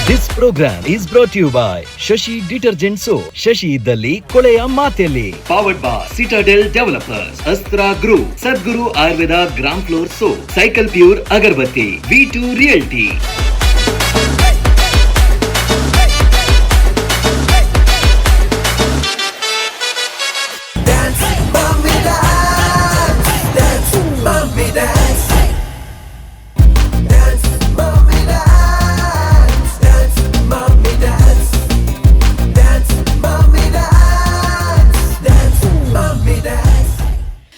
This program is brought to you by Shashi Detergent Soap. Shashi Idalli Koleya Mateli. Powered by Citadel Developers, Astra Group, Sadguru Ayurveda Gram Floor Soap, Cycle Pure Agarbatti, V2 Realty.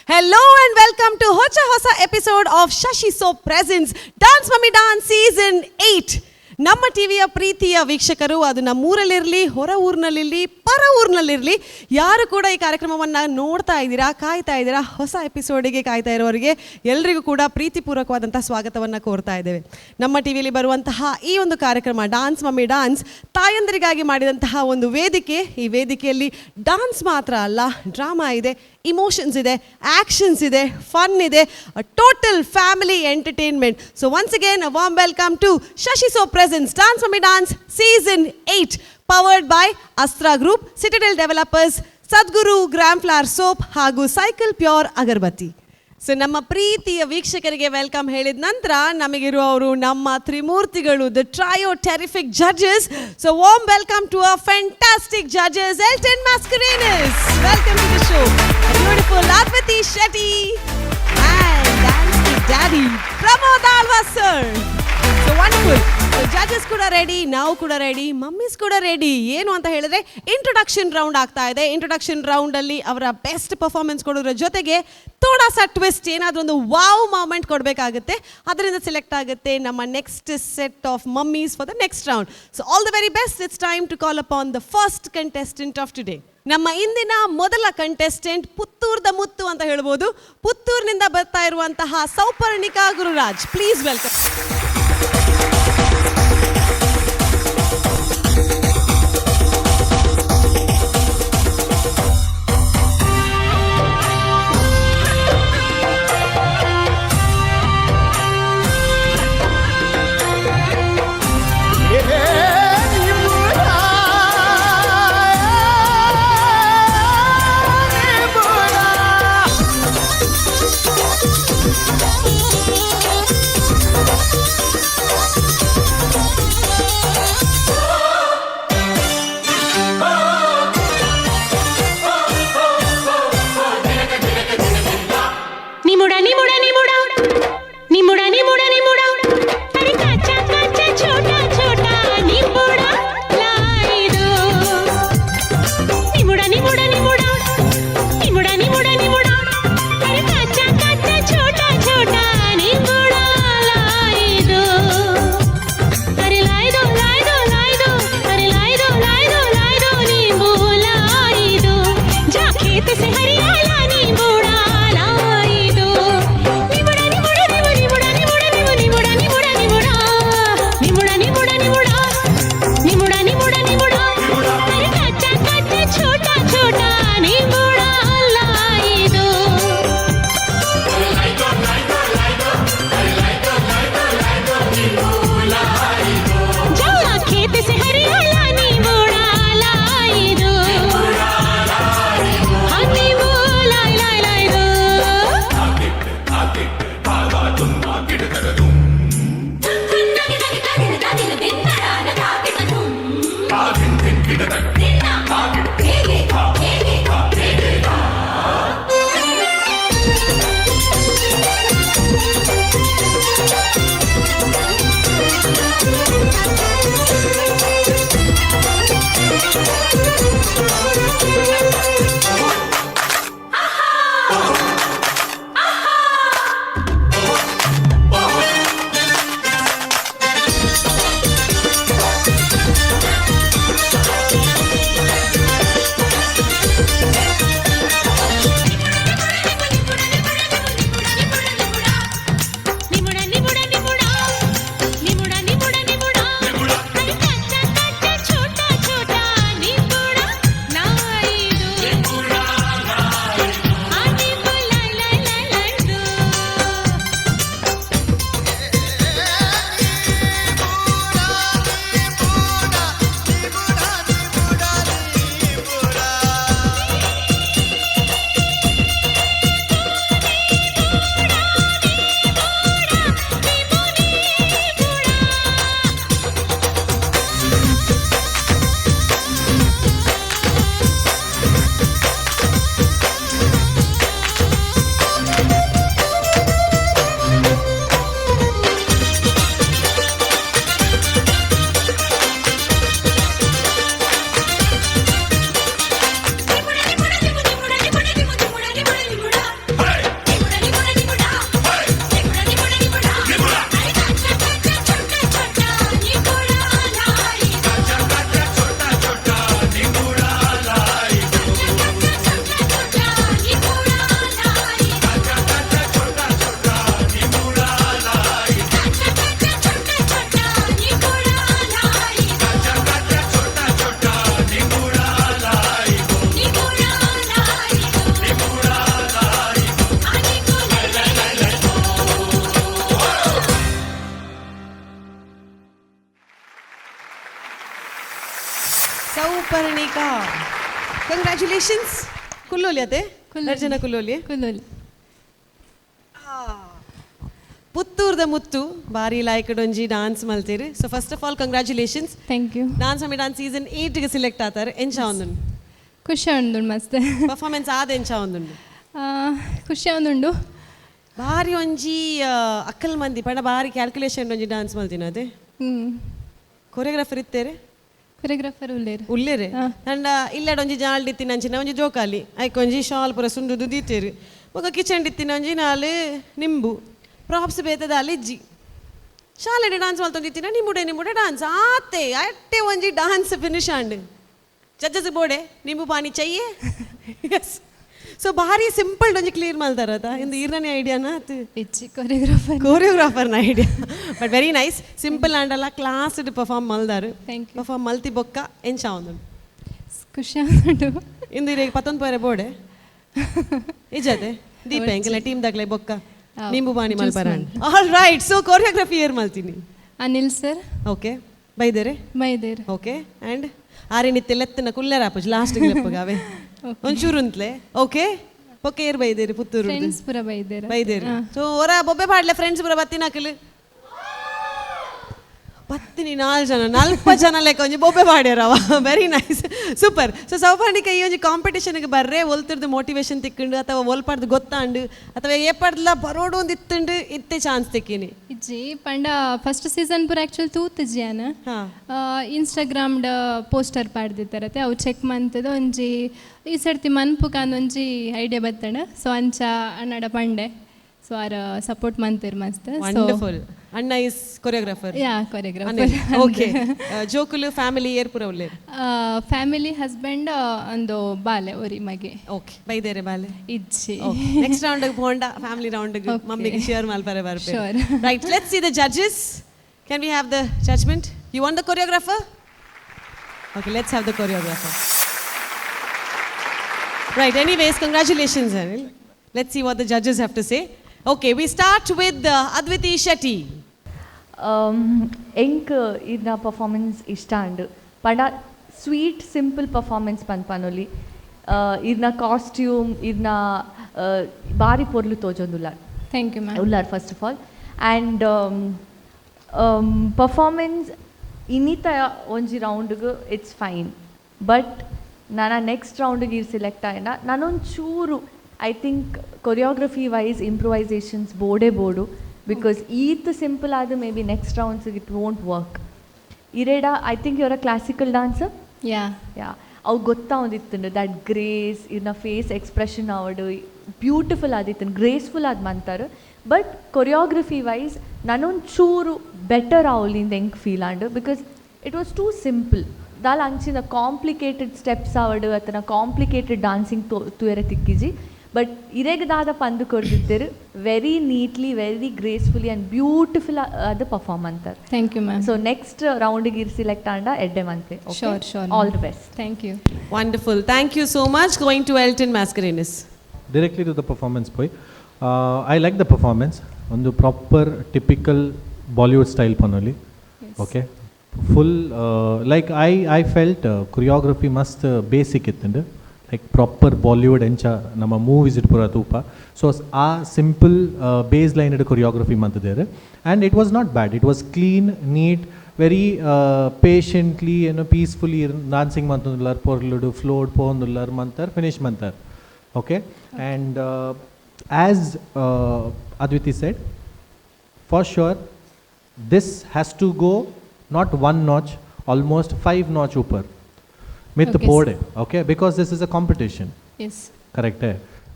Hello and welcome to Hocha Hosa episode of Shashi Soap presents Dance Mummy Dance Season 8. ನಮ್ಮ ಟಿವಿಯ ಪ್ರೀತಿಯ ವೀಕ್ಷಕರು, ಅದು ನಮ್ಮೂರಲ್ಲಿರಲಿ, ಹೊರ ಊರಿನಲ್ಲಿರಲಿ, ಪರ ಊರಿನಲ್ಲಿರಲಿ, ಯಾರು ಕೂಡ ಈ ಕಾರ್ಯಕ್ರಮವನ್ನು ನೋಡ್ತಾ ಇದ್ದೀರಾ, ಕಾಯ್ತಾ ಇದ್ದೀರಾ, ಹೊಸ ಎಪಿಸೋಡಿಗೆ ಕಾಯ್ತಾ ಇರೋರಿಗೆ ಎಲ್ರಿಗೂ ಕೂಡ ಪ್ರೀತಿಪೂರ್ವಕವಾದಂಥ ಸ್ವಾಗತವನ್ನು ಕೋರ್ತಾ ಇದ್ದೇವೆ. ನಮ್ಮ ಟಿವಿಯಲ್ಲಿ ಬರುವಂತಹ ಈ ಒಂದು ಕಾರ್ಯಕ್ರಮ ಡಾನ್ಸ್ ಮಮ್ಮಿ ಡಾನ್ಸ್ ತಾಯಂದರಿಗಾಗಿ ಮಾಡಿದಂತಹ ಒಂದು ವೇದಿಕೆ. ಈ ವೇದಿಕೆಯಲ್ಲಿ ಡಾನ್ಸ್ ಮಾತ್ರ ಅಲ್ಲ, ಡ್ರಾಮಾ ಇದೆ, ಇಮೋಷನ್ಸ್ ಇದೆ, ಆಕ್ಷನ್ಸ್ ಇದೆ, ಫನ್ ಇದೆ, total family entertainment. So once again a warm welcome to Shashi soap presents Dance Mummy Dance Season 8, powered by Astra Group, Citadel Developers, Sadguru Gram Floor Soap ಹಾಗೂ Cycle Pure Agarbatti. So ನಮ್ಮ ಪ್ರೀತಿಯ ವೀಕ್ಷಕರಿಗೆ welcome ಹೇಳಿದ ನಂತರ ನಮಗಿರುವವರು ನಮ್ಮ ತ್ರಿಮೂರ್ತಿಗಳು, the trio terrific judges. So warm welcome to our fantastic judges, Elton Mascarenas. Welcome to the show. Beautiful Advati Shetty and Dance Daddy Pramod Alva sir. So wonderful. Judges ಕೂಡ ready, ನಾವು ಕೂಡ ready, mummies ಕೂಡ ready. ಏನು ಅಂತ ಹೇಳಿದ್ರೆ introduction round ಆಗ್ತಾ ಇದೆ. Introduction ರೌಂಡಲ್ಲಿ ಅವರ ಬೆಸ್ಟ್ ಪರ್ಫಾರ್ಮೆನ್ಸ್ ಕೊಡೋದ್ರ ಜೊತೆಗೆ ಥೋಡಾ ಟ್ವಿಸ್ಟ್, ಏನಾದರೂ ಒಂದು ವಾವ್ ಮೂಮೆಂಟ್ ಕೊಡಬೇಕಾಗುತ್ತೆ. ಅದರಿಂದ ಸೆಲೆಕ್ಟ್ ಆಗುತ್ತೆ ನಮ್ಮ next set of mummies for the next round. So all the very best. It's time to call upon the first contestant of today. ನಮ್ಮ ಇಂದಿನ ಮೊದಲ ಕಂಟೆಸ್ಟೆಂಟ್ ಪುತ್ತೂರ್ದ ಮುತ್ತು ಅಂತ ಹೇಳ್ಬೋದು. ಪುತ್ತೂರಿನಿಂದ ಬರ್ತಾ ಇರುವಂತಹ Souparnika Gururaj. Please welcome. Souparnika congratulations. ಕುಲ್ಲೋಲಿ ಅದೇ ಜನ ಕುಲ್ಲೋಲಿ ಪುತ್ತೂರ್ದ ಮುತ್ತು ಬಾರಿ ಲಾಯ್ಕಡೊಂಜಿ ಡಾನ್ಸ್ ಮಲ್ತೀರಿ. So first of all congratulations. Thank you. Dance mummy dance season 8ಗೆ ಸಿಲೆಕ್ಟ್ ಆತಾರೆ. ಎಂಚ ಒಂದುಂಡು ಖುಷಿ ಉಂಡು ಮಸ್ತ್ ಪರ್ಫಾರ್ಮೆನ್ಸ್ ಆದ ಎಂಚ ಒಂದುಂಡು ಖುಷಿ ಉಂಡು ಬಾರಿ ಒಂಜಿ ಅಕ್ಕಲ್ ಮಂದಿ ಪಂಡ ಬಾರಿ ಕ್ಯಾಲ್ಕುಲೇಷನ್ ಒಂಜಿ ಡಾನ್ಸ್ ಮಲ್ತಿನ ಅದೇ ಕೊರಿಯೋಗ್ರಾಫರ್ ಇತ್ತೇರೆ ಕೊರಿಯೋಗ್ರಾಫರ್ ಉಲ್ಲೇರೆ ಅಂಡ ಇಲ್ಲಡ ಒಂಜಿ ಜಾಲ್ ಡಿತ್ತಿನ ಅಂಚಿನ ಒಂಜಿ ಜೋಕಾಲಿ ಐಕ್ ಒಂಜಿ ಶಾಲ್ ಪೂರ ಸುಂಡುದು ದೀತೇರಿ ಮೊಗ ಕಿಚನ್ ಡಿತ್ತಿನ ಒಂಜಿ ನಾಲ್ ನಿಂಬು ಪ್ರಾಪ್ಸ್ ಬೇತದ ಅಲ್ಲಿಜ್ಜಿ ಶಾಲೆಡೆ ಡಾನ್ಸ್ ಮಲ್ತೊಂದಿತ್ತಿನ ನಿಮ್ಮುಡೆ ಡಾನ್ಸ್ ಆತೆ ಅಟ್ಟೆ ಒಂಜಿ ಡಾನ್ಸ್ ಫಿನಿಶ್ ಆಂಡ್ ಜಜ್ಜಸ್ ಬೋಡೆ ನಿಂಬು ಪಾನಿ ಚಯ್ಯೆ ಎಸ್. ಸೊ ಭಾರಿ ಸಿಂಪಲ್ ಒಂಜಿ ಕ್ಲಿಯರ್ ಮಲ್ತಾರತ ಇಂದು ಈರ್ನೇ ಐಡಿಯಾನ ಇಚ್ಚಿ ಕೊರಿಯೋಗ್ರಾಫರ್ನ idea but very nice simple ಆಂಡಲ್ಲ ಕ್ಲಾಸ್ಡ್ ಪರ್ಫಾರ್ಮ್ ಮಲ್ದಾರು. Thank you. ಪರ್ಫಾರ್ಮ್ ಮಲ್ತಿ ಬೊಕ್ಕ ಎಂಚ ಒಂದು ಖುಷಿ ಉಂಡು ಇಂದು ಈಗ 11 ಪೋರೆ ಬೋಡೆ ಇಜತೆ ದೀಪ ಎಂಕಲ ಟೀಮ್ ದಾಗ್ಲೆ ಬೊಕ್ಕ ನಿಂಬು ಪಾನಿ ಮಲ್ಪರ. All right. ಸೊ ಕೊರಿಯೋಗ್ರಫಿ ಏರ್ ಮಲ್ತೀನಿ ಅನಿಲ್ ಸರ್. ಓಕೆ ಬೈದೇರೆ ಓಕೆ ಆ್ಯಂಡ್ ಆರಿನಿತ್ತೆಲೆತ್ತನ ಕುಲ್ಲರ ಆಪುಜ್ ಲಾಸ್ಟ್ ಲೆಪ್ಪಗಾವೆ ಒಂಚೂರು ಅಂತಲೇ ಓಕೆ ಓಕೆ ಏರ್ ಬೈದೇರಿ ಪುತ್ತೂರು ಪುರ ಬೈದೇರಿ. ಸೊ ಹೊರ ಬೊಬ್ಬೆ ಪಾಡ್ಲೆ ಫ್ರೆಂಡ್ಸ್ ಪುರ ಬತ್ತಿನ ಹಾಕಲು ಪತ್ತಿನಿ 4 ಜನ ಲೆಕ್ಕ ಒಂಜಿ ಬೊಬ್ಬೆ ಪಾಡ್ಯಾರವ. Very nice super. So Souparnika ಈ ಒಂಜಿ ಕಾಂಪಿಟೇಷನ್ಗೆ ಬರ್ರೆ ಒಲ್ತಿರ್ದು ಮೋಟಿವೇಶನ್ ತಿಕ್ಕೊಂಡು ಅಥವಾ ಒಲ್ಪಾಡ್ದು ಗೊತ್ತಾಂಡು ಅಥವಾ ಏಪಾಡ್ಲ ಬರೋಡು ಒಂದು ಇತ್ತಂಡು ಇತ್ತೆ ಚಾನ್ಸ್ ತಿಕ್ಕಿನಿ ಇಜ್ಜಿ ಪಂಡ ಫಸ್ಟ್ ಸೀಸನ್ ಪೂರ ಆ್ಯಕ್ಚುಲಿ ತೂತಿಜ್ಜಿ ಅನ ಇನ್ಸ್ಟಾಗ್ರಾಮ್ಡ್ ಪೋಸ್ಟರ್ ಪಾಡ್ದಿತ್ತಾರತ್ತೆ ಅವು ಚೆಕ್ ಮಂತದ ಒಂಜಿ ಈ ಸರ್ತಿ ಮನ್ಪುಕಾಂದ್ ಒಂಜಿ ಐಡಿಯಾ ಬತ್ತಣ. ಸೊ ಅಂಚ ಅಣ್ಣಡ ಪಂಡೆ ಸೊ ಆರ್ ಸಪೋರ್ಟ್ ಮಂತಿರ್ ಮಸ್ತ್. ವಂಡರ್ಫುಲ್. ಅಣ್ಣ is choreographer. Yeah choreographer. Okay ಜೋಕುಲು ಫ್ಯಾಮಿಲಿ ಏರ್ ಪುರ ಉಲ್ಲೇರ್ ಫ್ಯಾಮಿಲಿ ಹಸ್ಬೆಂಡ್ ಒಂದು ಬಾಲೆ ಒರಿ ಮಗೆ. ಓಕೆ ಬೈದೇರೆ ಬಾಲೆ ಇಜ್ಜಿ ನೆಕ್ಸ್ಟ್ ರೌಂಡ್ ಹೋಂಡ ಫ್ಯಾಮಿಲಿ ರೌಂಡ್ ಮಮ್ಮಿಗೆ ಶೇರ್ ಮಲ್ಪರೆ ಬರ್ಪೆ. Sure. Right let's see the judges. Can we have the judgement? You want the choreographer? Okay let's have the choreographer. Right anyways congratulations Anil. Let's see what the judges have to say. Okay, we start with Adviti Shetty. ಎಂಕ್ ಇದನ್ನ performance ಇಷ್ಟ and ಪಂಡ sweet simple performance ಪನ್ಪನೊಲಿ ಇದನ್ನ costume ಇದನ್ನ ಬಾರಿ ಪೊರ್ಲು ತೋಜೊಂದುಲ್ಲಾರ್. Thank you ma'am. ಉಲ್ಲಾರ್ first of all and performance ಇನ್ನಿತ ಒಂಜಿ ರೌಂಡ್ಗೆ ಇಟ್ಸ್ ಫೈನ್ ಬಟ್ ನಾನು ನೆಕ್ಸ್ಟ್ ರೌಂಡ್ಗೆ ಇದು ಸಿಲೆಕ್ಟ್ ಆಯ್ನ ನಾನೊಂಚೂರು I think choreography wise improvisations ಬೋಡು ಬಿಕಾಸ್ ಈತ್ ಸಿಂಪಲ್ ಆದ ಮೇ ಬಿ ನೆಕ್ಸ್ಟ್ ರೌಂಡ್ಸಿಗೆ ಇಟ್ ವೋಂಟ್ ವರ್ಕ್. ಇರೇಡ I think you're a classical dancer. Yeah ಅವು ಗೊತ್ತಾವುದಿತ್ತು ದಟ್ ಗ್ರೇಸ್ ಇನ್ನ ಫೇಸ್ ಎಕ್ಸ್ಪ್ರೆಷನ್ ಅವಡು ಬ್ಯೂಟಿಫುಲ್ ಆದಿತ್ತು ಗ್ರೇಸ್ಫುಲ್ ಆದ ಮಂತಾರೆ ಬಟ್ ಕೊರಿಯೋಗ್ರಫಿ ವೈಸ್ ನಾನೊಂಚೂರು ಬೆಟರ್ ಅವಲಿಂದ ಹೆಂಗೆ ಫೀಲ್ ಆಂಡು because it was too simple ದಾಲ್ ಅಂಚಿನ ಕಾಂಪ್ಲಿಕೇಟೆಡ್ ಸ್ಟೆಪ್ಸ್ ಅವಡು ಅಥವಾ ಕಾಂಪ್ಲಿಕೇಟೆಡ್ ಡಾನ್ಸಿಂಗ್ ತುಯರೆ ತಿಕ್ಕಿಜಿ ಬಟ್ ಇರೆಗದಾದ ಪಂದು ಕೊಡ್ದಿದ್ದರು very neatly very gracefully and beautiful ಅದು ಪರ್ಫಾರ್ಮ್ ಅಂತಾರೆ. Thank you ma'am. So next ರೌಂಡಿಗೆ ಇರ್ ಸಿಲೆಕ್ಟ್ ಆಂಡ ಎಡ್ಡೆ ಮಂತೆ. Sure all the best. Thank you. Wonderful. Thank you so much. Going to Elton Mascarenhas. Directly to the performance ಪೋಯ್ ಐ ಲೈಕ್ ದ ಪರ್ಫಾರ್ಮೆನ್ಸ್ ಒಂದು proper typical Bollywood style ಪನೋಲಿ. Okay full like I felt choreography ಮಸ್ತ್ basic ಇತ್ತಂಡು like proper Bollywood ಎಂಚ ನಮ್ಮ movies ಇಟ್ಟು ಪೂರ ತೂಪ ಸೊ ಆ ಸಿಂಪಲ್ ಬೇಸ್ ಲೈನ್ ಇಡು ಕೊರಿಯೋಗ್ರಫಿ ಮಂತಿದ್ದೇವೆ and it was not bad. It was clean neat very patiently ಏನೋ ಪೀಸ್ಫುಲಿ ಡಾನ್ಸಿಂಗ್ ಮಂತುಲ್ಲಾರ್ ಪೊರ್ಲುಡು ಫ್ಲೋಡ್ ಪೋಂದುಲ್ಲಾರ್ ಮಂತಾರ್ ಫಿನಿಶ್ ಮಂತಾರ್. Okay and as Adviti said, for sure this has to go not 1 notch, almost 5 notch upper with the board. Okay, because this is a competition. Yes, correct.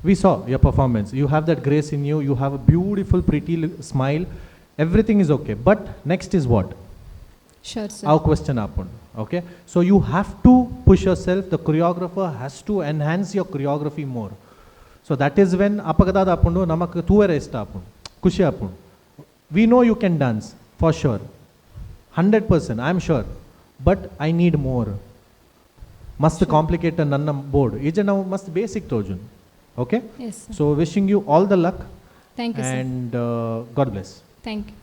We saw your performance. You have that grace in you. You have a beautiful pretty smile. Everything is okay, but next is what? sure sir. Our question happen. Okay, so you have to push yourself. The choreographer has to enhance your choreography more. So that is when apagada apundu namak tuvere ista apun kushi apun. We know you can dance for sure, 100%. I am sure, but I need more. Must complicated nanna board. Ije now must basic tojun. Okay. Yes sir. So wishing you all the luck. Thank you sir. And God bless. Thank you.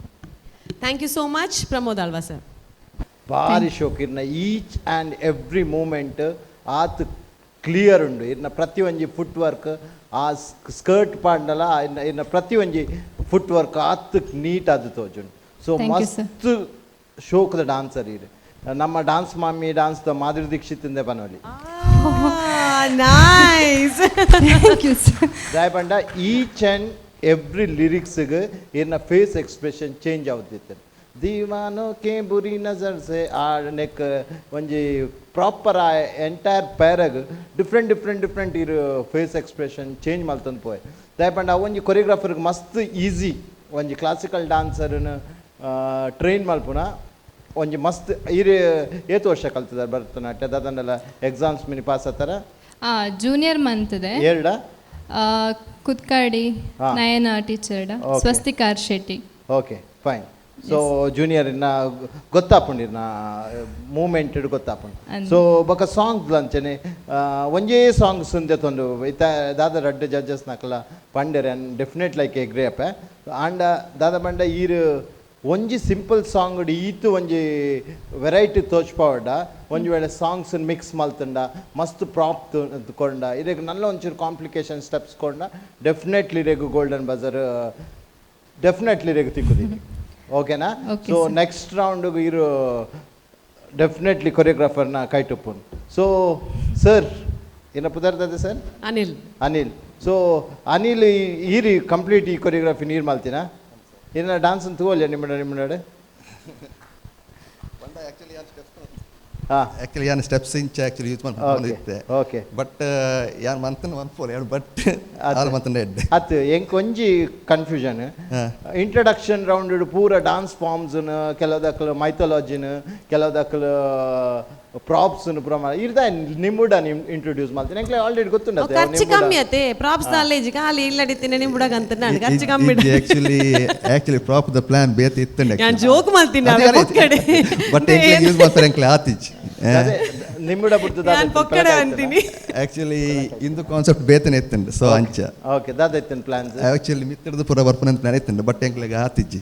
Thank you so much, Pramod Alva sir. ಭಾರಿ ಶೋಕ್ ಇರ್ನ each and every moment ಆತ್ clear ಉಂಡು ಇರ್ನ ಪ್ರತಿ ಒಂಜಿ foot work ಆ skirt ಪಾಡ್ನಲ ಇನ್ನ ಪ್ರತಿ ಒಂಜಿ ಫುಟ್ ವರ್ಕ್ ಆತ್ ನೀಟ್ ಆದ್ ತೋಜುಂಡು ಸೊ ಮಸ್ತ್ ಶೋಕದ ಡಾನ್ಸರ್ ಇರು ನಮ್ಮ ಡಾನ್ಸ್ ಮಾಮಿ ಡಾನ್ಸ್ ದ ಮಾಧುರಿ ದೀಕ್ಷಿತ್ ಇಂದ ಬನವಲಿ ನೈಸ್ ಥ್ಯಾಂಕ್ ಯು ಸರ್ ದಯಪಂಡ ಈಚ್ ಆ್ಯಂಡ್ ಎವ್ರಿ ಲಿರಿಕ್ಸ್ಗೆ ಇರ್ನ ಫೇಸ್ ಎಕ್ಸ್ಪ್ರೆಷನ್ ಚೇಂಜ್ ಆಗುತ್ತಿತ್ತು ದೀವಾನೋ ಕೆ ಬುರಿ ನಜರ್ ಸೆ ಆ ನೆಕ್ ಒಂಜಿ ಪ್ರಾಪರ್ ಆ ಎಂಟೈರ್ ಪ್ಯಾರಾಗ ಡಿಫ್ರೆಂಟ್ ಇರು ಫೇಸ್ ಎಕ್ಸ್ಪ್ರೆಷನ್ ಚೇಂಜ್ ಮಲ್ತಂದು ಪೋಯ್ ದಯಪಂಡ ಒಂಜಿ ಕೊರಿಯೋಗ್ರಾಫರ್ಗೆ ಮಸ್ತ್ ಈಸಿ ಒಂಜಿ ಕ್ಲಾಸಿಕಲ್ ಡಾನ್ಸರ್ನ ಟ್ರೈನ್ ಮಲ್ಪುನ ಒಂಜಿ ಮಸ್ತ್ ಇರು ಏತು ವರ್ಷ ಕಲ್ತಿದ್ದಾರೆ ಭರತನಾಟ್ಯ ದಾದನ್ನೆಲ್ಲ ಎಕ್ಸಾಮ್ಸ್ ಮಿನಿ ಪಾಸ್ ಆತಾರ ಜೂನಿಯರ್ ಮಂತ್ದೆ ಎರಡ ಕುತ್ಕಾಡಿ ನಯನ ಟೀಚರ್ಡ ಸ್ವಸ್ತಿಕಾರ್ Shetty okay fine so junior ಇನ್ನ ಗೊತ್ತಾಪುಂಡಿರ್ನ ಮೂಮೆಂಟ್ ಗೊತ್ತಾಪುಂಡು ಸೊ ಬೊಕ ಸಾಂಗ್ಸ್ ಲಂಚನೆ ಒಂಜೇ ಸಾಂಗ್ಸ್ ಉಂದೆ ತೊಂದು ಇತ್ತ ದಾದ ರಡ್ಡ್ ಜಡ್ಜಸ್ ನಕಲ ಪಂಡೆರ್ ಆ್ಯಂಡ್ ಡೆಫಿನೆಟ್ ಲೈಕ್ ಎಗ್ರಿ ಅಪ್ಪ ಆಂಡ ದಾದ ಬಂಡ ಈರು ಒಂಜಿ ಸಿಂಪಲ್ ಸಾಂಗ್ ಈತು ಒಂಜಿ ವೆರೈಟಿ ತೋಚ್ಪಾವಡ ಒಂಜಿ ವೇಳೆ ಸಾಂಗ್ಸ್ ಮಿಕ್ಸ್ ಮಲ್ತಂಡ ಮಸ್ತ್ ಪ್ರಾಪ್ ಕೊಂಡ ಇರೆಗ್ ನಲ್ಲ ಒಂಚೂರು ಕಾಂಪ್ಲಿಕೇಶನ್ ಸ್ಟೆಪ್ಸ್ ಕೊಂಡ ಡೆಫಿನೆಟ್ಲಿ ಇರೆಗ್ ಗೋಲ್ಡನ್ ಬಜರ್ ಡೆಫಿನೆಟ್ಲಿ ಇರೆಗ್ ತಿಕ್ಕುದೀನಿ ಓಕೆನಾ ಸೊ ನೆಕ್ಸ್ಟ್ ರೌಂಡ್ ಇರು ಡೆಫಿನೆಟ್ಲಿ ಕೊರಿಯೋಗ್ರಾಫರ್ನ ಕೈಟುಪ್ಪುನ್ ಸೊ ಸರ್ ಏನ ಪುದರ್ತದೆ ಸರ್ ಅನಿಲ್ ಸೊ ಅನಿಲ್ ಈರಿ ಕಂಪ್ಲೀಟ್ ಈ ಕೊರಿಯೋಗ್ರಫಿ ನೀರು ಮಾಡ್ತೀನಾ ಏನ ಡಾನ್ಸ್ ಅಂತ ತಗೋಲ್ಲ ನಿಮ್ಮಡೆ ಆ್ಯಕ್ಚುಲಿ ಯಾನ್ ಸ್ಟೆಪ್ಸ್ ಇಂಚ ಆ್ಯಕ್ಚುಲಿ ಯೂಸ್ ಮಾಡ್ಕೊಂಡಿದ್ದೆ ಓಕೆ ಬಟ್ ಯಾನ್ ಮಂತನ್ ಒನ್ಫೋರ್ ಎರಡು ಬಟ್ ಆರು ಮಂತನ್ ಎಡ್ಡೆ ಅತ್ತು ಎಂಕ್ ಒಂಜಿ ಕನ್ಫ್ಯೂಷನ್ ಇಂಟ್ರಡಕ್ಷನ್ ರೌಂಡ್ ಪೂರ ಡಾನ್ಸ್ ಫಾರ್ಮ್ಸ್ನ ಕೆಲವುದಕ್ಕಲು ಮೈಥಾಲಜಿನ ಕೆಲವುದಕ್ಕಲು ಪ್ರಾಪ್ಸ್ನ ಪ್ರಮಾಣ ಇರ್ದ ನಿಮ್ಮುಡ ಇಂಟ್ರೊಡ್ಯೂಸ್ ಮಾಡ್ತೀನಿ ಎಂಕ್ಲೆ ಆಲ್ರೆಡಿ ಗೊತ್ತುಂಡ ಖರ್ಚು ಕಮ್ಮಿ ಆತೆ ಪ್ರಾಪ್ಸ್ ನಾಲೆಜ್ ಖಾಲಿ ಇಲ್ಲಡಿತೀನಿ ನಿಮ್ಮುಡಗ ಅಂತ ನಾನು ಖರ್ಚು ಕಮ್ಮಿ ಆ್ಯಕ್ಚುಲಿ ಪ್ರಾಪ್ ದ ಪ್ಲಾನ್ ಬೇತೆ ಇತ್ತಂಡೆ ನಾನು ಜೋಕ್ ಮಾಡ್ತೀನಿ ಕಡೆ ಬಟ್ ಎಂಕ್ಲೆ ಯೂಸ್ ಮಾಡ್ತಾರೆ ಎಂಕ್ಲೆ ಆತಿಜ್ ನಿಮ್ಮುಡ ಬಿಡ್ತದ ನಾನು ಪಕ್ಕಡೆ ಅಂತೀನಿ ಆ್ಯಕ್ಚುಲಿ ಇಂದು ಕಾನ್ಸೆಪ್ಟ್ ಬೇತನೆ ಇತ್ತಂಡೆ ಸೊ ಅಂಚ ಓಕೆ ದಾದ ಇತ್ತನ್ ಪ್ಲಾನ್ಸ್ ಆ್ಯಕ್ಚುಲಿ ಮಿತ್ತರದ ಪೂರ ಬರ್ಪನ ಅಂತ ಪ್ಲಾನ್ ಇತ್ತಂಡೆ ಬಟ್ ಎಂಕ್ಲೆಗೆ ಆತಿಜ್ಜಿ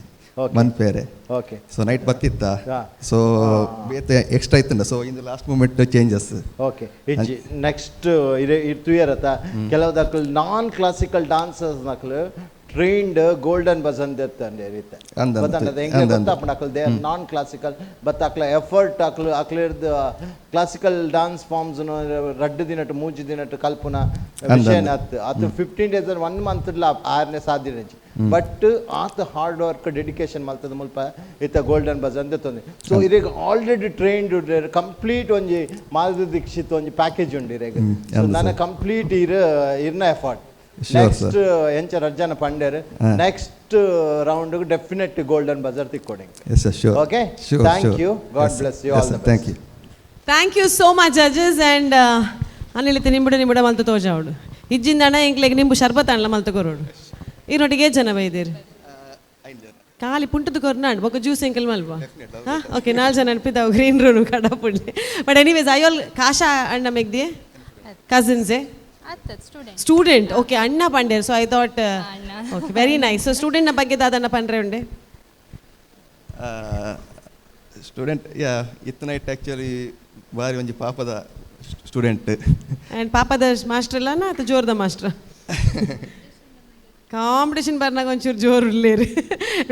ಮನ್ಪೇರೆ ಓಕೆ ಸೊ ನೈಟ್ ಬತ್ತಿತ್ತ ಸೊ ಬೇತೆ ಎಕ್ಸ್ಟ್ರಾ ಇತ್ತಂಡ ಸೊ ಇಂದು ಲಾಸ್ಟ್ ಮೂಮೆಂಟ್ ಚೇಂಜಸ್ ಓಕೆ ಇಜ್ಜಿ ನೆಕ್ಸ್ಟ್ ಇರ್ತು ಇರತ್ತ ಕೆಲವುದಕ್ಕಲು ನಾನ್ ಕ್ಲಾಸಿಕಲ್ ಡಾನ್ಸರ್ಸ್ ನಕಲು ಟ್ರೈನ್ಡ್ ಗೋಲ್ಡನ್ ಬಸಂತ್ ಇರ್ತಂಡೆ ಇರುತ್ತೆ ಗೊತ್ತಾಂಡದ ಹೆಂಗೆ ಗೊತ್ತಾಪಣ ಅಕಲ್ they are non classical but ಅಕ್ಲ ಎಫರ್ಟ್ ಅಕ್ಲಿರ್ದ ಕ್ಲಾಸಿಕಲ್ ಡಾನ್ಸ್ ಫಾರ್ಮ್ಸ್ ರಡ್ಡು ದಿನಟ್ಟು ಮೂಜಿ ದಿನಟ್ಟು ಕಲ್ಪುನ ವಿಷಯ ಅದು 15 days 1 month ಆರನೇ ಸಾಧ್ಯ ಬಟ್ ಆತ ಹಾರ್ಡ್ ವರ್ಕ್ ಡೆಡಿಕೇಶನ್ ಮಲ್ತದ ಮುಲ್ಪ ಇತ್ತ ಗೋಲ್ಡನ್ ಬಜಂತ್ ತೊಂದೆ ಸೊ ಇರೇಗ ಆಲ್ರೆಡಿ ಟ್ರೈನ್ಡ್ ಕಂಪ್ಲೀಟ್ ಒಂಜಿ ಮಾಧುರಿ ದೀಕ್ಷಿತ್ ಒಂಜಿ ಪ್ಯಾಕೇಜ್ ಉಂಡು ಇರೇಗ ನನ್ನ ಕಂಪ್ಲೀಟ್ ಇರ್ನ ಎಫರ್ಟ್ ನೆಕ್ಸ್ಟ್ ಎಂಚ ರಜ್ಜನ ಪಂಡೇರ್ next round definite golden buzzer ತಿಕ್ಕೊಡಿ okay thank you God bless you all thank you so much judges and ಅನಿಲಿತ ನಿಂಬುಡ ಮಲ್ತು ತೋಜಾವಡು ಇಜ್ಜಿಂದಣ ಎಂಕ್ಲೆಗೆ ನಿಂಬು ಶರ್ಬತ್ ಅಣ್ಣ ಮಲ್ತು ಕೊರೋಡು ಈರೊಟ್ಟಿಗೆ ಜನ ಬೈದಿರು ಖಾಲಿ ಪುಂಟದ ಕೊರ್ನಾಡು ಬೊಕ್ಕ ಜ್ಯೂಸ್ ಎಂಕಲ್ ಮಲ್ವಾ ಹಾಂ ಓಕೆ 4 ಜನ ನೆನಪಿದ್ದಾವೆ ಗ್ರೀನ್ ರೂನು ಕಡಪುಂಡೆ ಬಟ್ ಎನಿವೇಸ್ ಅಯ್ಯೋಲ್ ಕಾಶಾ ಅಣ್ಣ ಮೆಗ್ದಿಯೇ ಕಸಿನ್ಸೇ ಸ್ಟೂಡೆಂಟ್ ಓಕೆ ಅಣ್ಣ ಪಂಡೇರು so I thought okay very nice so ಸ್ಟೂಡೆಂಟ್ನ ಬಗ್ಗೆ ದಾದಣ್ಣ ಪಂಡ್ರೆ ಉಂಡೆ ಸ್ಟೂಡೆಂಟ್ ಯಾ ಇತ್ತು ನೈಟ್ ಆ್ಯಕ್ಚುಲಿ ಬಾರಿ ಒಂಜಿ ಪಾಪದ ಸ್ಟೂಡೆಂಟ್ ಆ್ಯಂಡ್ ಪಾಪದ ಮಾಸ್ಟರ್ ಇಲ್ಲನ ಅಥವಾ ಜೋರ್ದ ಮಾಸ್ಟ್ರ ಕಾಂಪಿಟೇಷನ್ ಬರ್ನಾಗ ಒಂಚೂರು ಜೋರು ಇಲ್ಲೇರಿ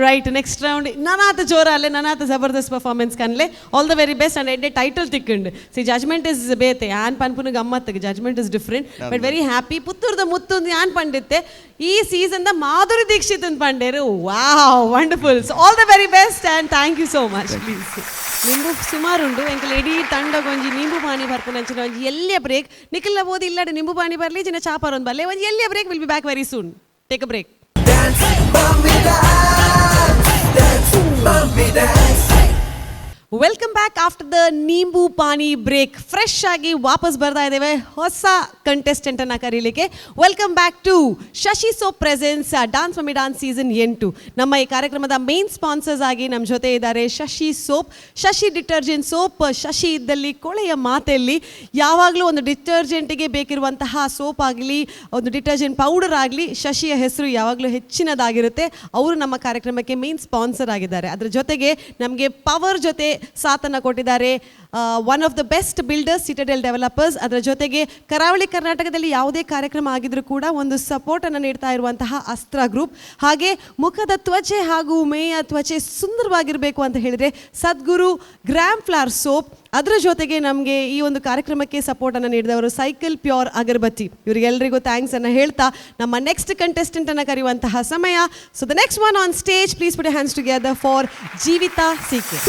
ರೈಟ್ ನೆಕ್ಸ್ಟ್ ರೌಂಡ್ ನನಾತ ಜೋರ ಅಲ್ಲೇ ನನಾತ ಜಬರ್ದಸ್ತ್ ಪರ್ಫಾರ್ಮೆನ್ಸ್ ಕನ್ಲೆ all the very best and ಎಡ್ಡೆ ಟೈಟಲ್ ತಿಕ್ಕೊಂಡು ಸಿ ಜಜ್ಮೆಂಟ್ ಇಸ್ ಬೇತೆ ಆನ್ ಪನ್ಪುನ ಗಮ್ಮತ್ತಿಗೆ judgement is different but very happy ಪುತ್ತೂರ್ದ ಮುತ್ತೊಂದು ಆನ್ ಪಂಡಿತ್ತೆ ಈ ಸೀಸನ್ದ ಮಾಧುರಿ ದೀಕ್ಷಿತ್ ಅಂತ ಪಂಡೇರು wow wonderful all the very best and thank you so much please ನಿಂಬು ಸುಮಾರುಂಡು ಎಂಕಲ್ ಎಡೀ ತಂಡಗ ಒಂಜಿ ನಿಂಬು ಪಾನಿ ಬರ್ಪುನ ಅಂಚಿನ ಒಂಜಿ ಎಲ್ಲಿಯ ಬ್ರೇಕ್ ನಿಖಿಲ್ನ ಬೋದಿ ಇಲ್ಲಡೆ ನಿಂಬು ಪಾನಿ ಬರಲಿ ಚಿನ್ನ ಚಾಪರ್ ಒಂದು ಬರಲಿ ಒಂಜಿ ಎಲ್ಲಿಯ break will be back very soon take a break welcome back after the nimbu pani break fresh ಆಗಿ ವಾಪಸ್ ಬರ್ತಾ ಇದ್ದೇವೆ ಹೊಸ ಕಂಟೆಸ್ಟೆಂಟ್ ಅನ್ನ ಕರೀಲಿಕ್ಕೆ. Welcome back to Shashi soap presents dance mummy dance season 8. ನಮ್ಮ ಈ ಕಾರ್ಯಕ್ರಮದ ಮೇನ್ ಸ್ಪಾನ್ಸರ್ಸ್ ಆಗಿ ನಮ್ಮ ಜೊತೆ ಇದ್ದಾರೆ Shashi soap, Shashi detergent soap. Shashi ಇದ್ದಲ್ಲಿ ಕೊಳೆಯ ಮಾತೆಯಲ್ಲಿ ಯಾವಾಗಲೂ ಒಂದು ಡಿಟರ್ಜೆಂಟಿಗೆ ಬೇಕಿರುವಂತಹ ಸೋಪ್ ಆಗಲಿ, ಒಂದು ಡಿಟರ್ಜೆಂಟ್ ಪೌಡರ್ ಆಗಲಿ, ಶಶಿಯ ಹೆಸರು ಯಾವಾಗಲೂ ಹೆಚ್ಚಿನದಾಗಿರುತ್ತೆ. ಅವರು ನಮ್ಮ ಕಾರ್ಯಕ್ರಮಕ್ಕೆ ಮೇನ್ ಸ್ಪಾನ್ಸರ್ ಆಗಿದ್ದಾರೆ. ಅದರ ಜೊತೆಗೆ ನಮಗೆ ಪವರ್ ಜೊತೆ ಸಾಥನ್ನು ಕೊಟ್ಟಿದ್ದಾರೆ. One of the best builders citadel developers. ಅದರ ಜೊತೆಗೆ ಕರಾವಳಿ ಕರ್ನಾಟಕದಲ್ಲಿ ಯಾವುದೇ ಕಾರ್ಯಕ್ರಮ ಆಗಿದ್ರೂ ಕೂಡ ಒಂದು ಸಪೋರ್ಟನ್ನು ನೀಡ್ತಾ ಇರುವಂತಹ ಅಸ್ತ್ರ ಗ್ರೂಪ್. ಹಾಗೆ ಮುಖದ ತ್ವಚೆ ಹಾಗೂ ಮೇಯ ತ್ವಚೆ ಸುಂದರವಾಗಿರಬೇಕು ಅಂತ ಹೇಳಿದರೆ ಸದ್ಗುರು ಗ್ರಾಮ್ ಫ್ಲವರ್ ಸೋಪ್. ಅದರ ಜೊತೆಗೆ ನಮಗೆ ಈ ಒಂದು ಕಾರ್ಯಕ್ರಮಕ್ಕೆ ಸಪೋರ್ಟನ್ನು ನೀಡಿದವರು ಸೈಕಲ್ ಪ್ಯೂರ್ ಅಗರಬತ್ತಿ. ಇವರಿಗೆಲ್ಲರಿಗೂ ಥ್ಯಾಂಕ್ಸ್ ಅನ್ನು ಹೇಳ್ತಾ ನಮ್ಮ ನೆಕ್ಸ್ಟ್ ಕಂಟೆಸ್ಟೆಂಟ್ ಅನ್ನು ಕರೆಯುವಂತಹ ಸಮಯ. So the next one on stage, please put your hands together for Jeevitha CK.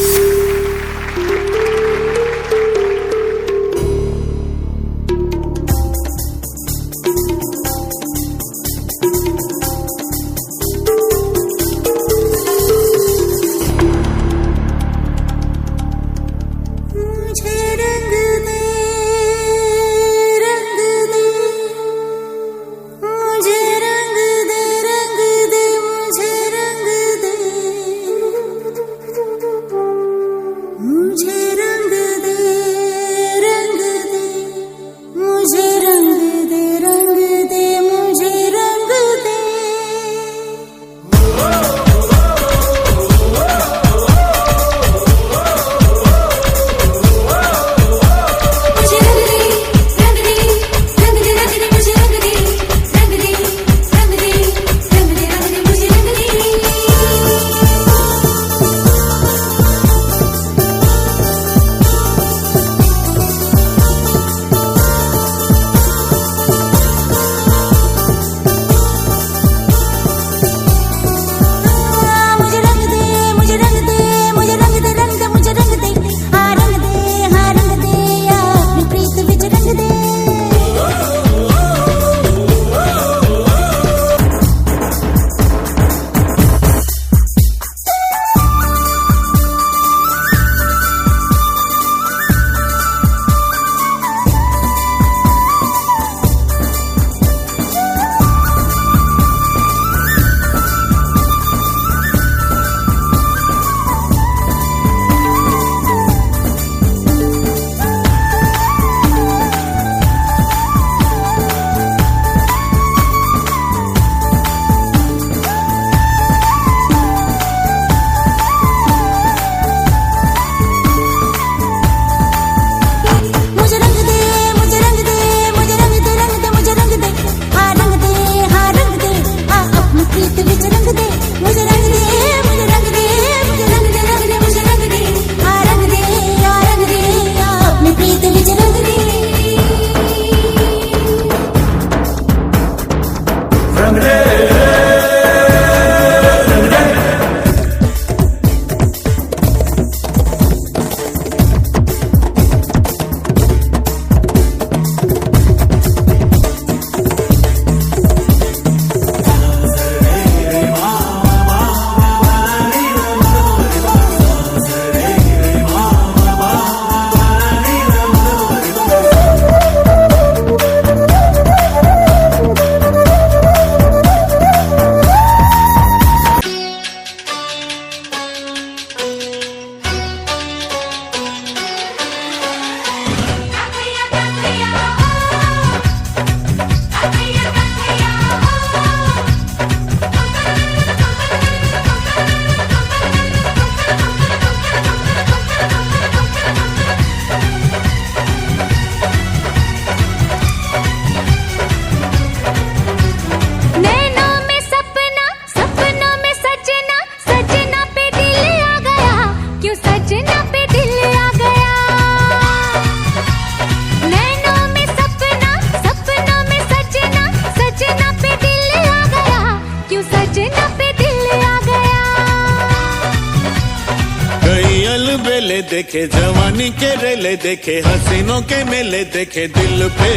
देखे जवानी के रेले देखे हसीनों के मेले देखे दिल पे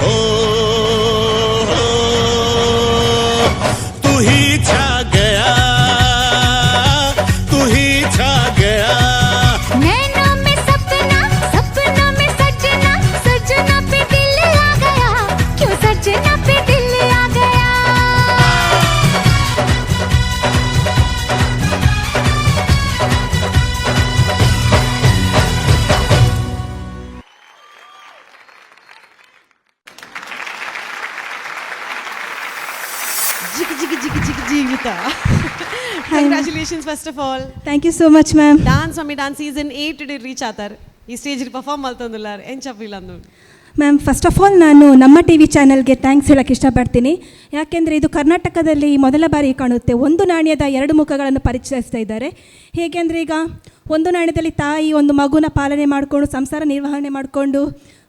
हो तू ही छा गया तू ही छा गया नैनों में सपना सपनों में सजना सजना पे दिल आ congratulations first of all. Thank you so much ma'am. Dance mummy dance season 8 reach ಆತಾರ. ಈ ಸ್ಟೇಜ್ ಪರ್ಫಾರ್ಮ್ ಮಾಡ್ತಂದಿಲ್ಲ ಏನು ಚಪ್ಪಿಲ್ಲ ಅಂದು. ಮ್ಯಾಮ್ ಫಸ್ಟ್ ಆಫ್ ಆಲ್ ನಾನು ನಮ್ಮ ಟಿ ವಿ ಚಾನಲ್ಗೆ ಥ್ಯಾಂಕ್ಸ್ ಹೇಳೋಕ್ಕೆ ಇಷ್ಟಪಡ್ತೀನಿ. ಯಾಕೆಂದರೆ ಇದು ಕರ್ನಾಟಕದಲ್ಲಿ ಮೊದಲ ಬಾರಿ ಕಾಣುತ್ತೆ ಒಂದು ನಾಣ್ಯದ ಎರಡು ಮುಖಗಳನ್ನು ಪರಿಚಯಿಸ್ತಾ ಇದ್ದಾರೆ. ಹೇಗೆ ಅಂದರೆ ಈಗ ಒಂದು ನಾಣ್ಯದಲ್ಲಿ ತಾಯಿ ಒಂದು ಮಗುನ ಪಾಲನೆ ಮಾಡಿಕೊಂಡು ಸಂಸಾರ ನಿರ್ವಹಣೆ ಮಾಡಿಕೊಂಡು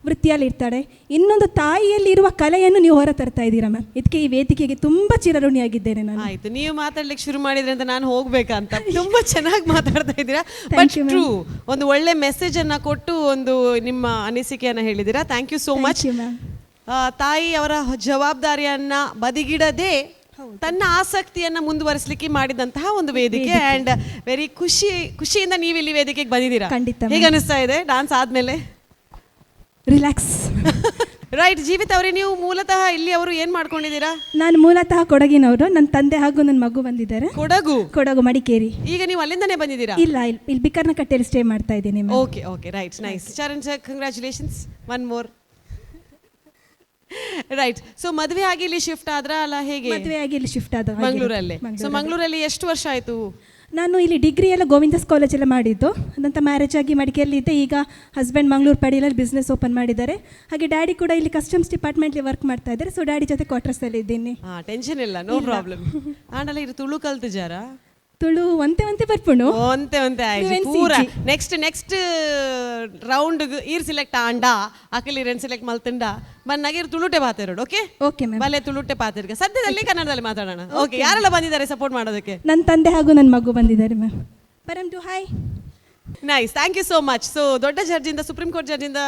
ವೃತ್ತಿಯಲ್ಲಿ ಇರ್ತಾಳೆ, ಇನ್ನೊಂದು ತಾಯಿಯಲ್ಲಿರುವ ಕಲೆಯನ್ನು ನೀವು ಹೊರ ತರ್ತಾ ಇದ್ದೀರಾ ಮ್ಯಾಮ್. ಇದಕ್ಕೆ ಈ ವೇದಿಕೆಗೆ ತುಂಬ ಚಿರಋಣಿಯಾಗಿದ್ದೇನೆ ನಾನು. ಆಯ್ತು, ನೀವು ಮಾತಾಡ್ಲಿಕ್ಕೆ ಶುರು ಮಾಡಿದ್ರೆ ಅಂತ ನಾನು ಹೋಗ್ಬೇಕಂತ. ತುಂಬಾ ಚೆನ್ನಾಗಿ ಮಾತಾಡ್ತಾ ಇದ್ದೀರಾ. ಬಟ್ ಟ್ರೂ, ಒಂದು ಒಳ್ಳೆ ಮೆಸೇಜ್ ಅನ್ನ ಕೊಟ್ಟು ಒಂದು ನಿಮ್ಮ ಅನಿಸಿಕೆಯನ್ನ ಹೇಳಿದ್ದೀರಾ. Thank you so much. ತಾಯಿ ಅವರ ಜವಾಬ್ದಾರಿಯನ್ನ ಬದಿಗಿಡದೆ ತನ್ನ ಆಸಕ್ತಿಯನ್ನ ಮುಂದುವರಿಸಲಿಕ್ಕೆ ಮಾಡಿದಂತಹ ಒಂದು ವೇದಿಕೆ. ಅಂಡ್ ವೆರಿ ಖುಷಿಯಿಂದ ನೀವು ಇಲ್ಲಿ ವೇದಿಕೆಗೆ ಬಂದಿದ್ದೀರಾ. ಹೇಗೆ ಅನಿಸ್ತಾ ಇದೆ ಡಾನ್ಸ್ ಆದ್ಮೇಲೆ? ರಿಲ್ಯಾಕ್ಸ್. ರೈಟ್. ಜೀವಿತ ಅವರೇ, ನೀವು ಮೂಲತಃ ಇಲ್ಲಿ ಅವರು ಏನು ಮಾಡ್ಕೊಂಡಿದ್ದೀರಾ? ನಾನು ಮೂಲತಃ ಕೊಡಗಿನವರು. ನನ್ನ ತಂದೆ ಹಾಗೂ ನನ್ನ ಮಗು ಬಂದಿದ್ದಾರೆ. ಕೊಡಗು ಮಡಿಕೇರಿ. ಈಗ ನೀವು ಅಲ್ಲಿಂದನೇ ಬಂದಿದ್ದೀರಾ? ಇಲ್ಲ, ಇಲ್ಲಿ ಬಿಕರ್ನ ಕಟ್ಟೆಯಲ್ಲಿ ಸ್ಟೇ ಮಾಡ್ತಾ ಇದ್ದೀನಿ. Okay okay, right, nice. Charan sir, congratulations one more. Right. So ಮದುವೆ ಆಗಿ ಇಲ್ಲಿ ಶಿಫ್ಟ್ ಆದ್ರ ಅಲ್ಲ ಹೇಗೆ? ಮದುವೆ ಆಗಿ ಇಲ್ಲಿ ಶಿಫ್ಟ್ ಆದ ಮಂಗಳೂರಲ್ಲೇ. ಸೊ ಮಂಗಳೂರಲ್ಲಿ ಎಷ್ಟು ವರ್ಷ ಆಯ್ತು? ನಾನು ಇಲ್ಲಿ ಡಿಗ್ರಿ ಎಲ್ಲ ಗೋವಿಂದಸ್ ಕಾಲೇಜೆಲ್ಲ ಮಾಡಿದ್ದು. ಅದಂತ ಮ್ಯಾರೇಜ್ ಆಗಿ ಮಡಿಕೇರಿಯಲ್ಲಿ ಇದ್ದೆ. ಈಗ ಹಸ್ಬೆಂಡ್ ಮಂಗಳೂರು ಪಡಿಯಲ್ಲಿ ಬಿಸ್ನೆಸ್ ಓಪನ್ ಮಾಡಿದ್ದಾರೆ. ಹಾಗೆ ಡ್ಯಾಡಿ ಕೂಡ ಇಲ್ಲಿ ಕಸ್ಟಮ್ಸ್ ಡಿಪಾರ್ಟ್ಮೆಂಟ್ಲಿ ವರ್ಕ್ ಮಾಡ್ತಾ ಇದ್ದಾರೆ. ಸೊ ಡ್ಯಾಡಿ ಜೊತೆ ಕ್ವಾರ್ಟರ್ಸಲ್ಲಿ ಇದ್ದೀನಿ. ಟೆನ್ಷನ್ ಇಲ್ಲ, ನೋ ಪ್ರಾಬ್ಲಮ್. ಆಂಡಲ್ಲ ಇದು ತುಳು ಕಲ್ತಿಜಾರ? ತುಳು ಒಂತೆ ಬರ್ಪುಣು ಒಂತೆ ಆಯ್ತು ಪೂರ. ನೆಕ್ಸ್ಟ್ ರೌಂಡ್ ಈರ್ ಸಿಲೆಕ್ಟ್ ಆಂಡ ಅಕಲಿ ರೆನ್ ಸಿಲೆಕ್ಟ್ ಮಲ್ತಂಡ ಬನ್ನಾಗಿರ್ ತುಳುಟೆ ಪಾತಿರೋಡು. Okay okay ma'am. ಬಲೆ ತುಳುಟೆ ಪಾತಿರ್ಗ ಸದ್ಯದಲ್ಲಿ ಕನ್ನಡದಲ್ಲಿ ಮಾತಾಡೋಣ. ಓಕೆ, ಯಾರೆಲ್ಲ ಬಂದಿದ್ದಾರೆ ಸಪೋರ್ಟ್ ಮಾಡೋದಕ್ಕೆ? ನನ್ನ ತಂದೆ ಹಾಗೂ ನನ್ನ ಮಗು ಬಂದಿದ್ದಾರೆ ma'am. Param too hi. Nice, thank you so much. So ದೊಡ್ಡ ಜಡ್ಜಿಂದ, ಸುಪ್ರೀಂ ಕೋರ್ಟ್ ಜಡ್ಜಿಂದ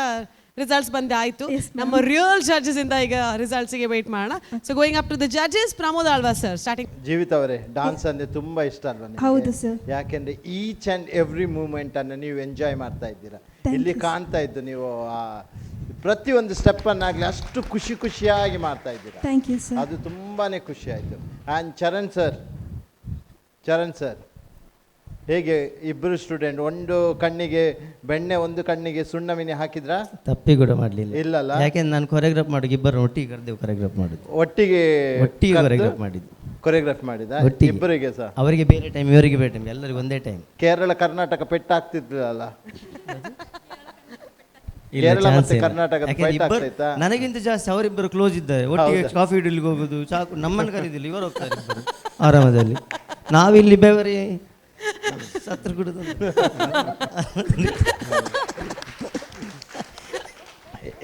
ರಿಸಲ್ಟ್ಸ್ ಬಂದೆ ಆಯ್ತು. ನಮ್ಮ ರಿಯಲ್ ಜಡ್ಜಸ್ ಇಂದ ಈಗ ರಿಸಲ್ಟ್ಸ್ ಗೆ ವೇಟ್ ಮಾಡೋಣ. So going up to the judges, Pramod Alva sir starting. Jeevitha ಅವರೇ, ಡಾನ್ಸ್ ಅಂದ್ರೆ ತುಂಬಾ ಇಷ್ಟ ಅಲ್ವಾ ನಿಮಗೆ? ಹೌದು ಸರ್. ಯಾಕೆಂದ್ರೆ ಈಚ್ ಅಂಡ್ ಎವ್ರಿ ಮೂಮೆಂಟ್ ಅನ್ನು ನೀವು ಎಂಜಾಯ್ ಮಾಡ್ತಾ ಇದ್ದೀರಾ. ಇಲ್ಲಿ ಕಾಣ್ತಾ ಇದ್ದು ನೀವು ಪ್ರತಿಯೊಂದು ಸ್ಟೆಪ್ ಅನ್ನಾಗ್ಲಿ ಅಷ್ಟು ಖುಷಿಯಾಗಿ ಮಾಡ್ತಾ ಇದ್ದೀರಾ. Thank you sir. ಅದು ತುಂಬಾನೇ ಖುಷಿ ಆಯ್ತು. ಆ್ಯಂಡ್ ಚರಣ್ ಸರ್ ಹೇಗೆ ಇಬ್ಬರು ಸ್ಟೂಡೆಂಟ್, ಒಂದು ಕಣ್ಣಿಗೆ ಬೆಣ್ಣೆ ಒಂದು ಕಣ್ಣಿಗೆ ಸುಣ್ಣ ಮಿನಿ ಹಾಕಿದ್ರಾ? ತಪ್ಪಿ ಕೂಡ ಮಾಡಲಿಲ್ಲ. ಇಲ್ಲಲ್ಲ, ಯಾಕೆಂದ್ರೆ ನಾನು ಕೊರಿಯೋಗ್ರಾಫ್ ಮಾಡಿ ಇಬ್ಬರು ಒಟ್ಟಿಗೆ ಕರೆದೇವು ಕೊರಿಯೋಗ್ರಾಫ್ ಮಾಡಿದ್ದು. ಒಟ್ಟಿಗೆ ಕೊರಿಯೋಗ್ರಾಫ್ ಮಾಡಿದ ಇಬ್ಬರಿಗೆ ಸಹ. ಅವರಿಗೆ ಬೇರೆ ಟೈಮ್, ಇವರಿಗೆ ಬೇರೆ ಟೈಮ್, ಎಲ್ಲರಿಗೂ ಒಂದೇ ಟೈಮ್. ಕೇರಳ ಕರ್ನಾಟಕ ಪೆಟ್ಟಾಗ್ತಿದ್ರಲ್ಲ? ಕೇರಳ ಮತ್ತೆ ಕರ್ನಾಟಕ ನನಗಿಂತ ಜಾಸ್ತಿ ಅವರಿಬ್ಬರು ಕ್ಲೋಸ್ ಇದ್ದಾರೆ. ಒಟ್ಟಿಗೆ ಕಾಫಿ ಇಡ್ಲಿಕ್ಕೆ ಹೋಗುದು, ಚಾಕು ನಮ್ಮನ್ನು ಕರೀದಿಲ್ಲ, ಇವರು ಹೋಗ್ತಾರೆ ಇಬ್ಬರು ಆರಾಮದಲ್ಲಿ. ನಾವಿಲ್ಲಿ ಬೆವರಿ ಸತ್ರ ಕುಡಿದು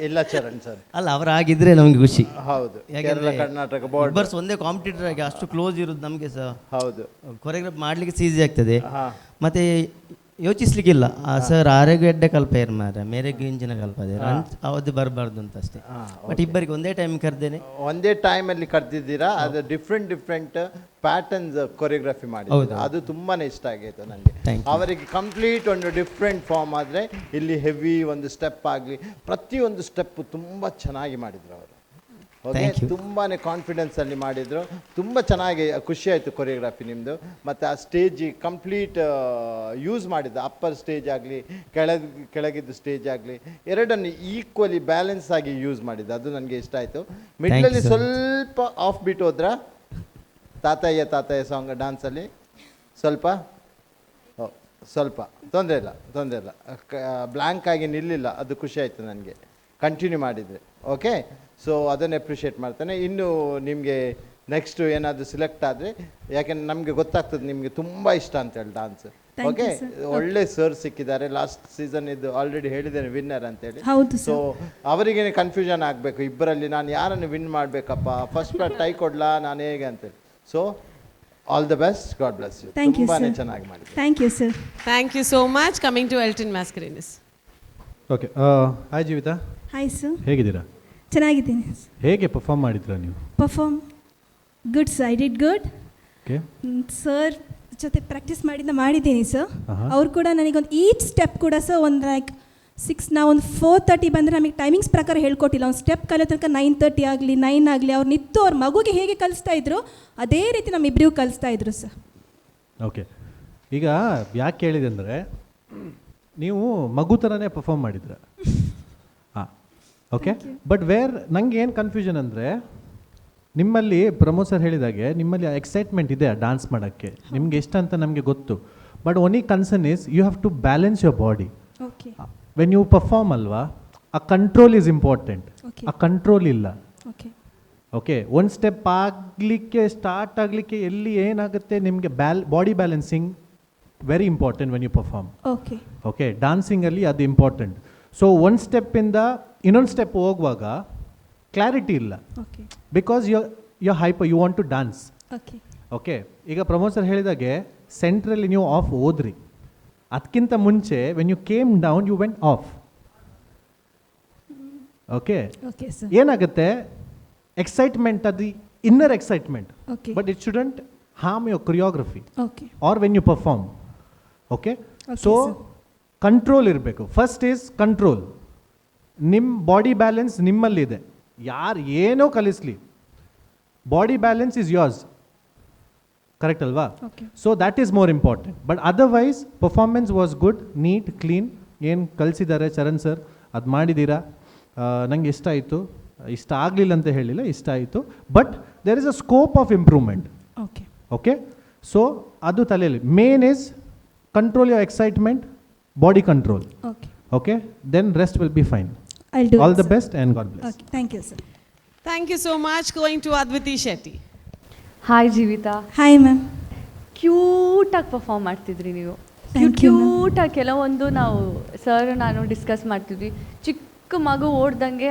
ಇಲ್ಲ ಚರಣ್ ಸರ್. ಅಲ್ಲ, ಅವ್ರು ಆಗಿದ್ರೆ ನಮ್ಗೆ ಖುಷಿ. ಹೌದು, ಕೇರಳ ಕರ್ನಾಟಕ ಇಬ್ಬರ್ಸ್ ಒಂದೇ ಕಾಂಪಿಟೇಟರ್ ಆಗಿ ಅಷ್ಟು ಕ್ಲೋಸ್ ಇರೋದು ನಮಗೆ ಸಹ. ಹೌದು, ಕೊರಿಯೋಗ್ರಾಫ್ ಮಾಡ್ಲಿಕ್ಕೆ ಈಸಿ ಆಗ್ತದೆ. ಮತ್ತೆ ಯೋಚಿಸ್ಲಿಕ್ಕಿಲ್ಲ. ಸರ್ ಆರೆಗೂ ಎಡ್ಡೆ ಕಲ್ಪ ಇರ್ ಮಾರ ಮೇರೆಗೂ ಇಂಚಿನ ಕಲ್ಪ ಅದು ಬರಬಾರ್ದು ಅಂತ ಅಷ್ಟೇ. ಬಟ್ ಇಬ್ಬರಿಗೆ ಒಂದೇ ಟೈಮ್ ಕರೆದೇನೆ, ಒಂದೇ ಟೈಮಲ್ಲಿ ಕರೆದಿದ್ದೀರಾ. ಅದು ಡಿಫ್ರೆಂಟ್ ಪ್ಯಾಟರ್ನ್ಸ್ ಕೊರಿಯೋಗ್ರಫಿ ಮಾಡಿದ್ದೀರಾ. ಅದು ತುಂಬಾನೇ ಇಷ್ಟ ಆಗೈತೆ ನನಗೆ. ಅವರಿಗೆ ಕಂಪ್ಲೀಟ್ ಒಂದು ಡಿಫ್ರೆಂಟ್ ಫಾರ್ಮ್ ಆದರೆ, ಇಲ್ಲಿ ಹೆವಿ ಒಂದು ಸ್ಟೆಪ್ ಆಗಲಿ ಪ್ರತಿಯೊಂದು ಸ್ಟೆಪ್ ತುಂಬ ಚೆನ್ನಾಗಿ ಮಾಡಿದ್ರು ಅವರು. ತುಂಬಾನೇ ಕಾನ್ಫಿಡೆನ್ಸ್ ಅಲ್ಲಿ ಮಾಡಿದ್ರು. ತುಂಬ ಚೆನ್ನಾಗಿ ಖುಷಿ ಆಯಿತು ಕೊರಿಯೋಗ್ರಫಿ ನಿಮ್ಮದು. ಮತ್ತು ಆ ಸ್ಟೇಜ್ ಕಂಪ್ಲೀಟ್ ಯೂಸ್ ಮಾಡಿದ್ದು, ಅಪ್ಪರ್ ಸ್ಟೇಜ್ ಆಗಲಿ ಕೆಳಗಿದ್ದು ಸ್ಟೇಜ್ ಆಗಲಿ ಎರಡನ್ನು ಈಕ್ವಲಿ ಬ್ಯಾಲೆನ್ಸ್ ಆಗಿ ಯೂಸ್ ಮಾಡಿದ್ದು. ಅದು ನನಗೆ ಇಷ್ಟ ಆಯಿತು. ಮಿಡ್ಲಲ್ಲಿ ಸ್ವಲ್ಪ ಆಫ್ ಬಿಟ್ ಹೋದ್ರ ತಾತಯ್ಯ ಸಾಂಗ್ ಡ್ಯಾನ್ಸಲ್ಲಿ ಸ್ವಲ್ಪ ತೊಂದರೆ ಇಲ್ಲ, ಬ್ಲ್ಯಾಂಕ್ ಆಗಿ ನಿಲ್ಲಿಲ್ಲ. ಅದು ಖುಷಿ ಆಯಿತು ನನಗೆ. ಕಂಟಿನ್ಯೂ ಮಾಡಿದರೆ ಓಕೆ. ಸೊ ಅದನ್ನು ಅಪ್ರಿಷಿಯೇಟ್ ಮಾಡ್ತಾನೆ. ಇನ್ನು ನಿಮಗೆ ನೆಕ್ಸ್ಟ್ ಏನಾದರೂ ಸಿಲೆಕ್ಟ್ ಆದರೆ, ಯಾಕೆಂದ್ರೆ ನಮಗೆ ಗೊತ್ತಾಗ್ತದೆ ನಿಮಗೆ ತುಂಬ ಇಷ್ಟ ಅಂತೇಳಿ ಡಾನ್ಸ್. ಓಕೆ, ಒಳ್ಳೆ ಸರ್ ಸಿಕ್ಕಿದ್ದಾರೆ. ಲಾಸ್ಟ್ ಸೀಸನ್ ಇದು ಆಲ್ರೆಡಿ ಹೇಳಿದ್ದೇನೆ ವಿನ್ನರ್ ಅಂತೇಳಿ. ಸೊ ಅವರಿಗೇನೆ ಕನ್ಫ್ಯೂಷನ್ ಆಗಬೇಕು ಇಬ್ಬರಲ್ಲಿ, ನಾನು ಯಾರನ್ನು ವಿನ್ ಮಾಡಬೇಕಪ್ಪ, ಫಸ್ಟ್ ಟೈ ಕೊಡ್ಲಾ ನಾನು ಹೇಗೆ ಅಂತೇಳಿ. So all the best, god bless you. ತುಂಬಾನೇ ಚೆನ್ನಾಗಿ ಮಾಡಿದ್ರಿ. Thank you sir. Thank you so much. Coming to Elton Mascarenhas. Okay, hi Jeevitha. Hi sir. ಹೇಗಿದ್ದೀರಾ? ಚೆನ್ನಾಗಿದ್ದೀನಿ. ಹೇಗೆ ಪರ್ಫಾರ್ಮ್ ಮಾಡಿದ್ರಾ ನೀವು? Good sir, I did good. Okay, sir ಜೊತೆ ಪ್ರಾಕ್ಟೀಸ್ ಮಾಡಿದ್ದೀನಿ ಸರ್. ಅವ್ರು ಕೂಡ ನನಗೊಂದು ಈಚ್ ಸ್ಟೆಪ್ ಕೂಡ ಸರ್ ಒಂದು ಲೈಕ್ 6, ನಾವು ಒಂದು 4:30 ಬಂದರೆ ನಮಗೆ ಟೈಮಿಂಗ್ಸ್ ಪ್ರಕಾರ ಹೇಳ್ಕೊಟ್ಟಿಲ್ಲ. ಒಂದು ಸ್ಟೆಪ್ ಕಲಿಯೋ ತನಕ 9:30 ಆಗಲಿ 9 ಆಗಲಿ ಅವ್ರು ನಿಂತು ಅವ್ರ ಮಗುಗೆ ಹೇಗೆ ಕಲಿಸ್ತಾ ಇದ್ರು ಅದೇ ರೀತಿ ನಮ್ಮಿಬ್ಬರಿಗೂ ಕಲಿಸ್ತಾ ಇದ್ರು ಸರ್. ಓಕೆ, ಈಗ ಯಾಕೆ ಕೇಳಿದೆ ಅಂದರೆ ನೀವು ಮಗು ಥರನೇ ಪರ್ಫಾರ್ಮ್ ಮಾಡಿದ್ರ. ಹಾಂ, ಓಕೆ. ಬಟ್ ನಂಗೆ ಏನು ಕನ್ಫ್ಯೂಷನ್ ಅಂದರೆ, ನಿಮ್ಮಲ್ಲಿ ಪ್ರಮೋದ್ ಸರ್ ಹೇಳಿದಾಗೆ ನಿಮ್ಮಲ್ಲಿ ಎಕ್ಸೈಟ್ಮೆಂಟ್ ಇದೆ ಡಾನ್ಸ್ ಮಾಡೋಕ್ಕೆ, ನಿಮ್ಗೆ ಎಷ್ಟು ಅಂತ ನಮಗೆ ಗೊತ್ತು. But only concern is you have to balance your body. When you perform ಅಲ್ವಾ, ಆ ಕಂಟ್ರೋಲ್ ಈಸ್ ಇಂಪಾರ್ಟೆಂಟ್. ಆ ಕಂಟ್ರೋಲ್ ಇಲ್ಲ. ಓಕೆ, ಒಂದು ಸ್ಟೆಪ್ ಆಗಲಿಕ್ಕೆ ಸ್ಟಾರ್ಟ್ ಆಗಲಿಕ್ಕೆ ಎಲ್ಲಿ ಏನಾಗುತ್ತೆ ನಿಮಗೆ body balancing very important when you perform. Okay, ಡಾನ್ಸಿಂಗಲ್ಲಿ ಅದು ಇಂಪಾರ್ಟೆಂಟ್. ಸೊ ಒಂದು ಸ್ಟೆಪ್ಪಿಂದ ಇನ್ನೊಂದು ಸ್ಟೆಪ್ ಹೋಗುವಾಗ ಕ್ಲಾರಿಟಿ ಇಲ್ಲ, because you hyper, you want to dance. Okay, ಈಗ ಪ್ರಮೋದ್ ಸರ್ ಹೇಳಿದಾಗೆ ಸೆಂಟ್ರಲ್ಲಿ ನೀವು ಆಫ್ ಹೋದ್ರಿ, ಅದಕ್ಕಿಂತ ಮುಂಚೆ when you came down you went off. Okay, ಏನಾಗುತ್ತೆ ಎಕ್ಸೈಟ್ಮೆಂಟ್, ಅದು inner excitement, but it shouldn't harm your choreography or when you perform. Okay, so control ಇರಬೇಕು. First is control. ನಿಮ್ಮ ಬಾಡಿ ಬ್ಯಾಲೆನ್ಸ್ ನಿಮ್ಮಲ್ಲಿದೆ, ಯಾರು ಏನೋ ಕಲಿಸ್ಲಿ, body balance is yours. Correct ಅಲ್ವಾ? So that is more important. But otherwise performance was good, neat, clean. ಏನು ಕಲಿಸಿದ್ದಾರೆ Charan sir ಅದು ಮಾಡಿದ್ದೀರಾ, ನನಗೆ ಇಷ್ಟ ಆಯಿತು. ಇಷ್ಟ ಆಗಲಿಲ್ಲ ಅಂತ ಹೇಳಿಲ್ಲ, ಇಷ್ಟ ಆಯಿತು. But there is a scope of improvement. Okay, so ಅದು ತಲೆಯಲ್ಲಿ main is control your excitement, body control. Okay, then rest will be fine. All the best and God bless. Okay, thank you, sir. Thank you so much. Going to Adviti Shetty. Hi Jeevitha. Hi ma'am. ಕ್ಯೂಟಾಗಿ perform ಮಾಡ್ತಿದ್ರಿ ನೀವು. ಕ್ಯೂಟಾಗಿ ಕೆಲವೊಂದು ನಾವು sir ನಾನು discuss ಮಾಡ್ತಿದ್ವಿ, ಚಿಕ್ಕ ಮಗು ಓಡ್ದಂಗೆ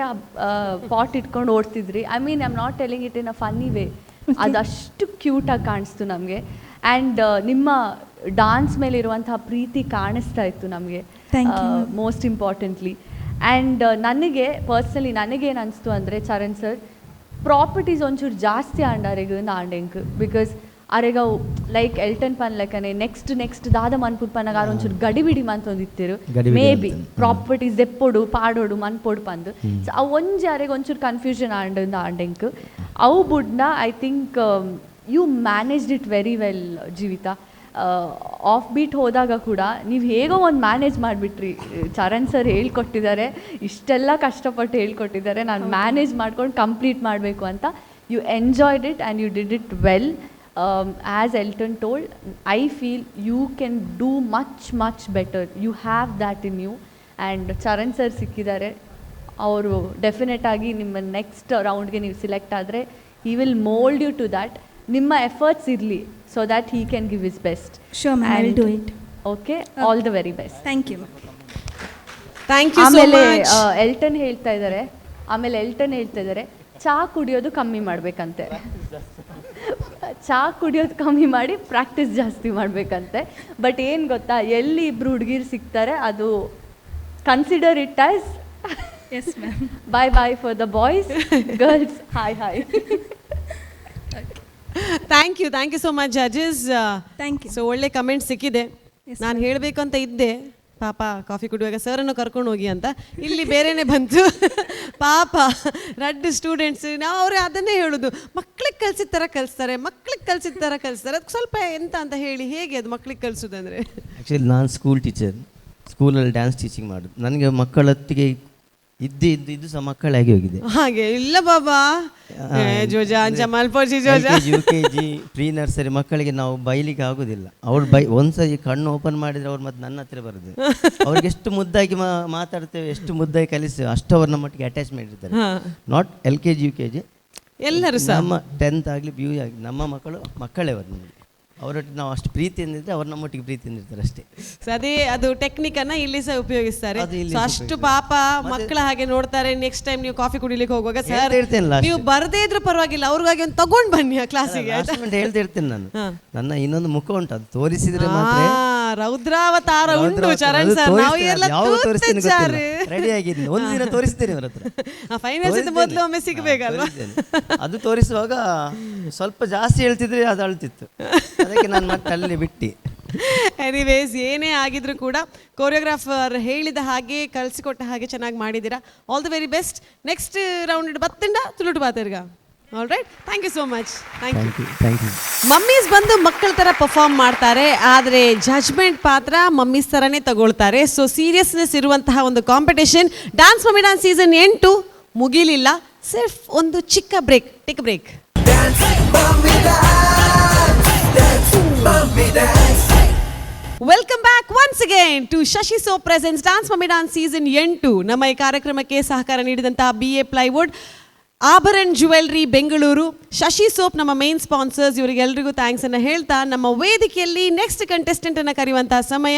ಪಾಟ್ ಇಟ್ಕೊಂಡು ಓಡ್ತಿದ್ರಿ. I mean I am not telling it in a funny way. ಅದಷ್ಟು ಕ್ಯೂಟಾಗಿ ಕಾಣಿಸ್ತು ನಮಗೆ. ಆ್ಯಂಡ್ ನಿಮ್ಮ ಡಾನ್ಸ್ ಮೇಲೆ ಇರುವಂತಹ ಪ್ರೀತಿ ಕಾಣಿಸ್ತಾ ಇತ್ತು ನಮಗೆ, ಮೋಸ್ಟ್ ಇಂಪಾರ್ಟೆಂಟ್ಲಿ. ಆ್ಯಂಡ್ ನನಗೆ ಪರ್ಸ್ನಲಿ ನನಗೇನು ಅನಿಸ್ತು ಅಂದರೆ ಚರಣ್ ಸರ್ ಪ್ರಾಪರ್ಟೀಸ್ ಒಂಚೂರು ಜಾಸ್ತಿ ಆಂಡಾರೆಗು ಆಂಡೆಂಕ್. ಬಿಕಾಸ್ ಅರೆಗ ಲೈಕ್ ಎಲ್ಟನ್ ಪನ್ ಲೆಕ್ಕನೆ ನೆಕ್ಸ್ಟ್ ದಾದ ಮನ್ಪುಡ್ ಪನ್ನಾಗ ಒಂಚೂರು ಗಡಿಬಿಡಿ ಮಂತೊಂದಿತ್ತಿರು ಮೇ ಬಿ ಪ್ರಾಪರ್ಟೀಸ್ ಎಪ್ಪೊಡು ಪಾಡೋಡು ಮನ್ಪೊಡು ಪಂದು. ಸೊ ಅವು ಒಂಜಿ ಅರೆಗೆ ಒಂಚೂರು ಕನ್ಫ್ಯೂಷನ್ ಆಂಡೆಂಕ್ ಅವು ಬುಡ್ನ I think you managed it very well Jeevitha. Off beat ಹೋದಾಗ ಕೂಡ ನೀವು ಹೇಗೋ ಒಂದು ಮ್ಯಾನೇಜ್ ಮಾಡಿಬಿಟ್ರಿ. ಚರಣ್ ಸರ್ ಹೇಳ್ಕೊಟ್ಟಿದ್ದಾರೆ, ಇಷ್ಟೆಲ್ಲ ಕಷ್ಟಪಟ್ಟು ಹೇಳ್ಕೊಟ್ಟಿದ್ದಾರೆ, ನಾನು ಮ್ಯಾನೇಜ್ ಮಾಡ್ಕೊಂಡು ಕಂಪ್ಲೀಟ್ ಮಾಡಬೇಕು ಅಂತ. You enjoyed it and you did it well. As Elton told, I feel you can do much better. You have that in you. And Charan sir ಸಿಕ್ಕಿದ್ದಾರೆ, ಅವರು ಡೆಫಿನೆಟ್ ಆಗಿ ನಿಮ್ಮ ನೆಕ್ಸ್ಟ್ ರೌಂಡ್ಗೆ ನೀವು ಸಿಲೆಕ್ಟ್ ಆದರೆ he will mould you to that. ನಿಮ್ಮ efforts ಇರಲಿ so that he can give his best. Sure ma'am, I will do it. Okay, all the very best. Thank you. Thank you so much. Elton ಹೇಳ್ತಾ ಇದ್ದಾರೆ ಚಾ ಕುಡಿಯೋದು ಕಮ್ಮಿ ಮಾಡಬೇಕಂತೆ. ಚಾ ಕುಡಿಯೋದು ಕಮ್ಮಿ ಮಾಡಿ ಪ್ರಾಕ್ಟೀಸ್ ಜಾಸ್ತಿ ಮಾಡಬೇಕಂತೆ. ಬಟ್ ಏನು ಗೊತ್ತಾ, ಎಲ್ಲಿ ಇಬ್ಬರು ಹುಡುಗಿರು ಸಿಗ್ತಾರೆ ಅದು consider it as yes ma'am. bye for the boys. Girls, hi. Thank you so much judges. Thank you. So ಒಳ್ಳೆ ಕಮೆಂಟ್ ಸಿಕ್ಕಿದೆ. ನಾನು ಹೇಳಬೇಕು ಅಂತ ಇದ್ದೆ, ಪಾಪ ಕಾಫಿ ಕುಡಿಯುವಾಗ ಸರನ್ನು ಕರ್ಕೊಂಡು ಹೋಗಿ ಅಂತ, ಇಲ್ಲಿ ಬೇರೆನೇ ಬಂತು. ಪಾಪ ರಡ್ ಸ್ಟೂಡೆಂಟ್ಸ್ ನಾವು ಅವರೇ ಅದನ್ನೇ ಹೇಳೋದು, ಮಕ್ಳಿಗೆ ಕಲಿಸಿದ ಥರ ಕಲಿಸ್ತಾರೆ. ಅದಕ್ಕೆ ಸ್ವಲ್ಪ ಎಂತ ಅಂತ ಹೇಳಿ, ಹೇಗೆ ಅದು ಮಕ್ಳಿಗೆ ಕಲಿಸೋದಂದರೆ? ಆ್ಯಕ್ಚುಲಿ ನಾನು ಸ್ಕೂಲ್ ಟೀಚರ್, ಸ್ಕೂಲಲ್ಲಿ ಡ್ಯಾನ್ಸ್ ಟೀಚಿಂಗ್ ಮಾಡೋದು. ನನಗೆ ಮಕ್ಕಳೊತ್ತಿಗೆ ಇದ್ದು ಸಹ ಮಕ್ಕಳಾಗಿ ಹೋಗಿದೆ. ಹಾಗೆ ಇಲ್ಲ ಬಾಬಾ, ಜೋಜಾ ಜಮಾಲ್ಪೋಜಿ ಜೋಜಾ UKG ಪ್ರೀ ನರ್ಸರಿ ಮಕ್ಕಳಿಗೆ ನಾವು ಬೈಲಿಕ್ಕೆ ಆಗೋದಿಲ್ಲ. ಅವ್ರು ಒಂದ್ಸರಿ ಕಣ್ಣು ಓಪನ್ ಮಾಡಿದ್ರೆ ಅವ್ರು ಮತ್ತೆ ನನ್ನ ಹತ್ರ ಬರೋದು. ಅವ್ರಿಗೆ ಎಷ್ಟು ಮುದ್ದಾಗಿ ಮಾತಾಡ್ತೇವೆ, ಎಷ್ಟು ಮುದ್ದಾಗಿ ಕಲಿಸ್ತೇವೆ, ಅಷ್ಟು ಅವ್ರು ನಮ್ಮ ಮಟ್ಟಿಗೆ ಅಟ್ಯಾಚ್ ಮಾಡಿರ್ತಾರೆ. ನಾಟ್ LKG UKG ಎಲ್ಲರೂ ಸಹ, ನಮ್ಮ 10th ಆಗಲಿ PU ಆಗಲಿ ನಮ್ಮ ಮಕ್ಕಳೇ ಅವರು ನಮಗೆ. ಅವರೊಟ್ಟಿಗೆ ನಾವು ಅಷ್ಟು ಪ್ರೀತಿಯಿಂದಿದ್ರೆ ಅವ್ರು ನಮ್ಮೊಟ್ಟಿಗೆ ಪ್ರೀತಿಯಿಂದಿರ್ತಾರೆ ಅಷ್ಟೇ. ಅದೇ ಅದು ಟೆಕ್ನಿಕ್ ಅನ್ನ ಇಲ್ಲಿ ಸಹ ಉಪಯೋಗಿಸ್ತಾರೆ. ಅಷ್ಟು ಪಾಪ ಮಕ್ಕಳ ಹಾಗೆ ನೋಡ್ತಾರೆ. ನೆಕ್ಸ್ಟ್ ಟೈಮ್ ನೀವು ಕಾಫಿ ಕುಡಿಲಿಕ್ಕೆ ಹೋಗುವಾಗ ಸರ್ ನೀವು ಬರದೇ ಇದ್ರೂ ಪರವಾಗಿಲ್ಲ, ಅವ್ರಿಗಾಗಿ ಒಂದು ತಗೊಂಡ್ ಬನ್ನಿ ಆ ಕ್ಲಾಸಿಗೆ ಹೇಳ್ತಿರ್ತೇನೆ ನಾನು. ನನ್ನ ಇನ್ನೊಂದು ಮುಖ ಉಂಟು, ಅದು ತೋರಿಸಿದ್ರೆ ಮಾತ್ರ ರೌದ್ರಾವತಾರ ಉಂಟು ಚರಣ್ ಸರ್. ನಾವು ಎಲ್ಲ ರೆಡಿ ಆಗಿದ್ದೀನಿ, ಒಂದು ದಿನ ತೋರಿಸ್ತೇನೆ ಅವ್ರ ಹತ್ರ. ಫೈನಲ್ಸ್ ಮೊದಲು ಒಮ್ಮೆ ಸಿಗ್ಬೇಕಲ್ವಾ? ಅದು ತೋರಿಸುವಾಗ ಸ್ವಲ್ಪ ಜಾಸ್ತಿ ಹೇಳ್ತಿದ್ರೆ ಅದು ಅಳ್ತಿತ್ತು, ಅದಕ್ಕೆ ನಾನು ಮತ್ತೆ ಅಲ್ಲಿ ಬಿಟ್ಟು. ಎನಿವೇಸ್, ಏನೇ ಆಗಿದ್ರು ಕೂಡ ಕೋರಿಯೋಗ್ರಾಫರ್ ಹೇಳಿದ ಹಾಗೆ ಕಲಿಸಿಕೊಟ್ಟ ಹಾಗೆ ಚೆನ್ನಾಗಿ ಮಾಡಿದ್ದೀರಾ. All the very best. Next round ಬತ್ತಿಂಡ ತುಳುಟು ಬಾತಿರ್ಗ. All right, thank you so much. Thank you. Mummies ಬಂದು ಮಕ್ಕಳ ಥರ ಪರ್ಫಾರ್ಮ್ ಮಾಡ್ತಾರೆ, ಆದರೆ ಜಜ್ಮೆಂಟ್ ಪಾತ್ರ ಮಮ್ಮೀಸ್ ಥರನೇ ತಗೊಳ್ತಾರೆ. ಸೊ ಸೀರಿಯಸ್ನೆಸ್ ಇರುವಂತಹ ಒಂದು competition. Dance mummy dance season 8 ಮುಗಿಲಿಲ್ಲ, ಸಿರ್ಫ್ ಒಂದು ಚಿಕ್ಕ break. Take break. Welcome back once again to Shashi soap presents dance mummy dance season 8. ನಮ್ಮ ಈ ಕಾರ್ಯಕ್ರಮಕ್ಕೆ ಸಹಕಾರ ನೀಡಿದಂತಹ BA plywood, Abharan jewellery Bengaluru, Shashi soap ನಮ್ಮ ಮೇನ್ ಸ್ಪಾನ್ಸರ್ಸ್, ಇವರಿಗೆಲ್ಲರಿಗೂ ಥ್ಯಾಂಕ್ಸ್ ಅನ್ನು ಹೇಳ್ತಾ ನಮ್ಮ ವೇದಿಕೆಯಲ್ಲಿ ನೆಕ್ಸ್ಟ್ ಕಂಟೆಸ್ಟೆಂಟ್ ಅನ್ನು ಕರೆಯುವಂತಹ ಸಮಯ.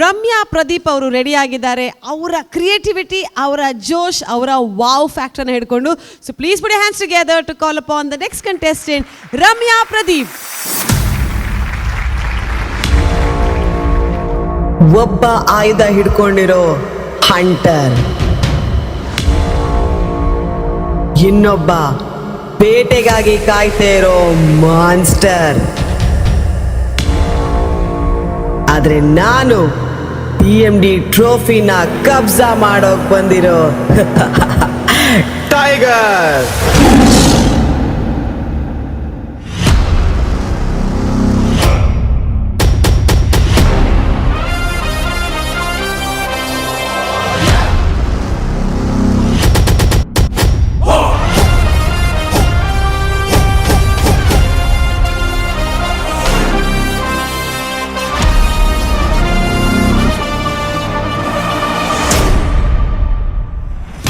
ರಮ್ಯಾ ಪ್ರದೀಪ್ ಅವರು ರೆಡಿ ಆಗಿದ್ದಾರೆ. ಅವರ ಕ್ರಿಯೇಟಿವಿಟಿ, ಅವರ ಜೋಶ್, ಅವರ ವಾವ್ ಫ್ಯಾಕ್ಟರ್ನ ಹಿಡ್ಕೊಂಡು. So please put your hands together to call upon the next contestant Ramya Pradeep. ಒಬ್ಬ ಆಯುಧ ಹಿಡ್ಕೊಂಡಿರೋ ಹಂಟರ್, ಇನ್ನೊಬ್ಬ ಬೇಟೆಗಾಗಿ ಕಾಯ್ತಾ ಇರೋ ಮಾನ್ಸ್ಟರ್. ಆದ್ರೆ ನಾನು TMD ಟ್ರೋಫಿನ ಕಬ್ಜಾ ಮಾಡೋಕ್ ಬಂದಿರೋ ಟೈಗರ್.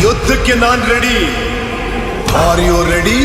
ಯುದ್ಧಕ್ಕೆ ನಾನ್ ready. Are you ready?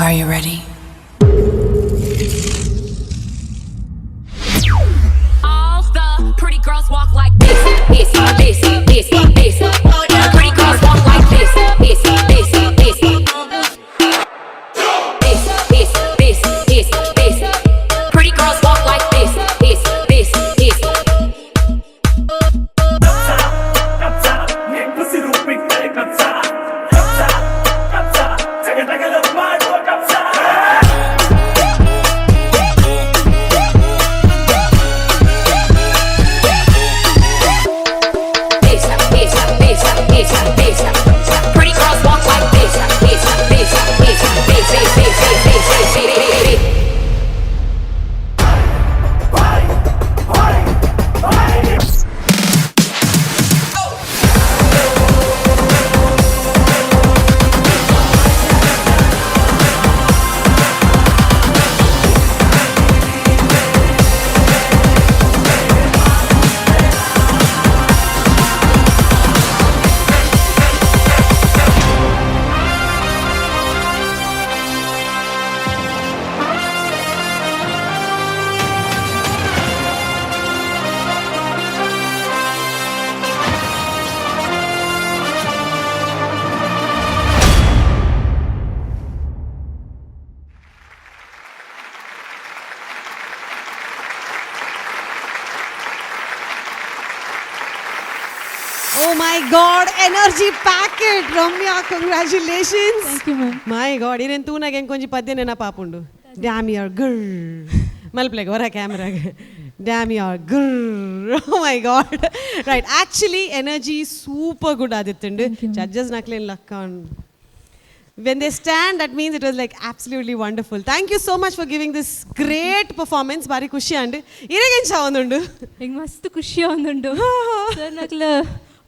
Are you ready? All the pretty girls walk like this, this, this, this, this. Pretty girls walk like this, this, this, this. This, this, this, this, this. Pretty girls walk like this, this, this, this. This, this, this. Oh my God, energy packet, Ramya, congratulations. Thank you, ma'am. My God, even tu nage konji padya nena papundu. Damn your girl. Malpleg vara camera. Damn your girl. Oh my God. Right, actually energy super good adittundu. Judges naklen lakkan. When they stand, that means it was like absolutely wonderful. Thank you so much for giving this great performance. Bari kushi and iregen chavandundu. Eng mast kushi avundu. Sir nakla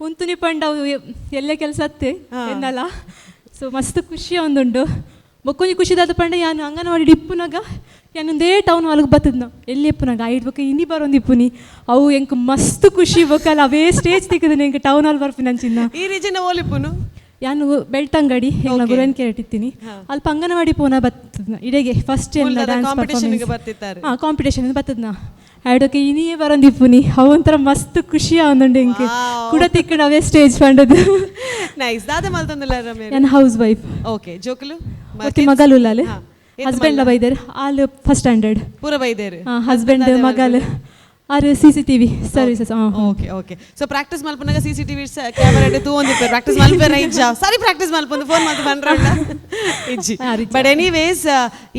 untuni panda elle kelsatte ennala. So mast kushi avundu. Bokkonji kushi dada panda yanu anganwadi dippunaga yanunde town hall gu battadna. Elle ippunaga ಐದು ಬಕ ಇನಿ ಬರೋಂದು ಇಪ್ಪುನಿ. ಅವು ಎಂಕ್ ಮಸ್ತ್ ಖುಷಿ ಬಕಲ್ಲ ಅವೇ stage ತಿಕ್ಕದನೆ ಎಂಕ್ town hall ಬರ್ಪಿನಂಚಿನ. ಈ region ಓಲಿಪ್ಪುನು. ಯಾನು ಬೆಳ್ತಂಗಡಿ ಹೆಂಗ್ ಗುರುವನ್ ಕೇಳಿಟ್ಟಿನಿ ಅಲ್ಪ ಅಂಗನವಾಡಿ ಪೋನ ಬರ್ತದ ಇಡೆಗೆ ಫಸ್ಟ್ ಎಲ್ಲ ಡ್ಯಾನ್ಸ್ ಕಾಂಪಿಟಿಷನ್ ಗೆ ಬರ್ತಿದ್ದಾರೆ ಕಾಂಪಿಟಿಷನ್ ಬರ್ತದನ ಆಡೋಕೆ ಇನಿಯೇ ಬರಂದಿಪ್ಪುನಿ ಅವಂತರ ಮಸ್ತ್ ಖುಷಿ ಆವೊಂದುಂಡು ಎಂಕ್ ಕೂಡ ತಿಕ್ಕಡ ಅವೇ ಸ್ಟೇಜ್ ಫಂಡದು ನೈಸ್ ದಾದ ಮಲ್ತಂದಲ್ಲ ರಮೇಶ್ ನಾನು ಹೌಸ್ ವೈಫ್ ಓಕೆ ಜೋಕಲು ಮತ್ತೆ ಮಗಲುಲಾಲೆ ಹಸ್ಬೆಂಡ್ ಲ ಬೈದರ್ ಆಲ್ ಫಸ್ಟ್ ಸ್ಟ್ಯಾಂಡರ್ಡ್ ಪೂರ ಬೈದರ್ ಹಸ್ಬೆಂಡ್ ಮಗಲ್ ಆರ್ CCTV services okay okay so practice ಮಲ್ಪನಾಗ CCTV ಕ್ಯಾಮೆರಾ ಇಟ್ಟು ತೂಂದಿಪ್ಪೆ ಪ್ರಾಕ್ಟೀಸ್ ಮಲ್ಪೆರ ಇಜ್ಜ ಸಾರಿ ಪ್ರಾಕ್ಟೀಸ್ ಮಲ್ಪೊಂದು ಫೋನ್ ಮಾತು ಬಂದ್ರಂಡ ಇಜ್ಜಿ ಬಟ್ ಎನಿವೇಸ್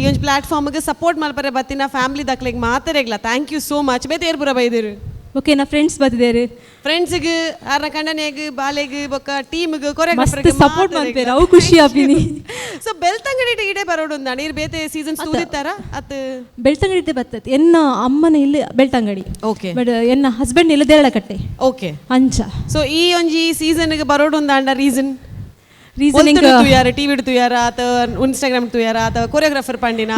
ಈ ಒಂದು ಪ್ಲಾಟ್ಫಾರ್ಮ್ ಗೆ ಸಪೋರ್ಟ್ ಮಲ್ಪರೆ ಬತ್ತಿನ ಫ್ಯಾಮಿಲಿ ದಕ್ಲೆಗ್ ಮಾತರೆಗ್ಲ ಥ್ಯಾಂಕ್ ಯು ಸೋ ಮಚ್ ಬೇತೆ ಏರ್ ಪೂರ ಬೈದಿರು ಓಕೆ ನಾ ಫ್ರೆಂಡ್ಸ್ ಬತ್ತಿದೇರು ಫ್ರೆಂಡ್ಸ್ ಗೆ ಆರ್ನ ಕಂಡನೆಗ್ ಬಾಲೆಗ್ ಬೊಕ್ಕ ಟೀಮ್ ಗೆ ಕೊರಿಯೋಗ್ರಾಫರ್ ಗೆ ಸಪೋರ್ಟ್ ಮಾಡ್ಪೇರ ಅವು ಖುಷಿ ಆಪಿನಿ ಸೊ ಬೆಳ್ತಂಗಡಿ ಇಡೆ ಬರೋಡುಂದ ನೀರ್ ಬೇತೆ ಸೀಸನ್ಸ್ ತೂದಿತ್ತಾರ ಅತ್ ಬೆಳ್ತಂಗಡಿ ಬರ್ತದೆ ಎನ್ನ ಅಮ್ಮನ ಇಲ್ಲಿ ಬೆಳ್ತಂಗಡಿ ಓಕೆ ಬಟ್ ಎನ್ನ ಹಸ್ಬೆಂಡ್ ಇಲ್ಲ ದೇರಳಕಟ್ಟೆ ಓಕೆ ಅಂಚ ಸೊ ಈ ಒಂಜಿ ಸೀಸನ್ ಗೆ ಬರೋಡುಂದ ಅಂಡ ರೀಸನ್ ರೀಸನಿಂಗ್ ಯಾರ ಟಿವಿ ಇಡ್ತು ಯಾರ ಅಥವಾ ಇನ್ಸ್ಟಾಗ್ರಾಮ್ ಇಡ್ತು ಯಾರ ಅಥವಾ ಕೊರಿಯೋಗ್ರಾಫರ್ ಪಂಡಿನ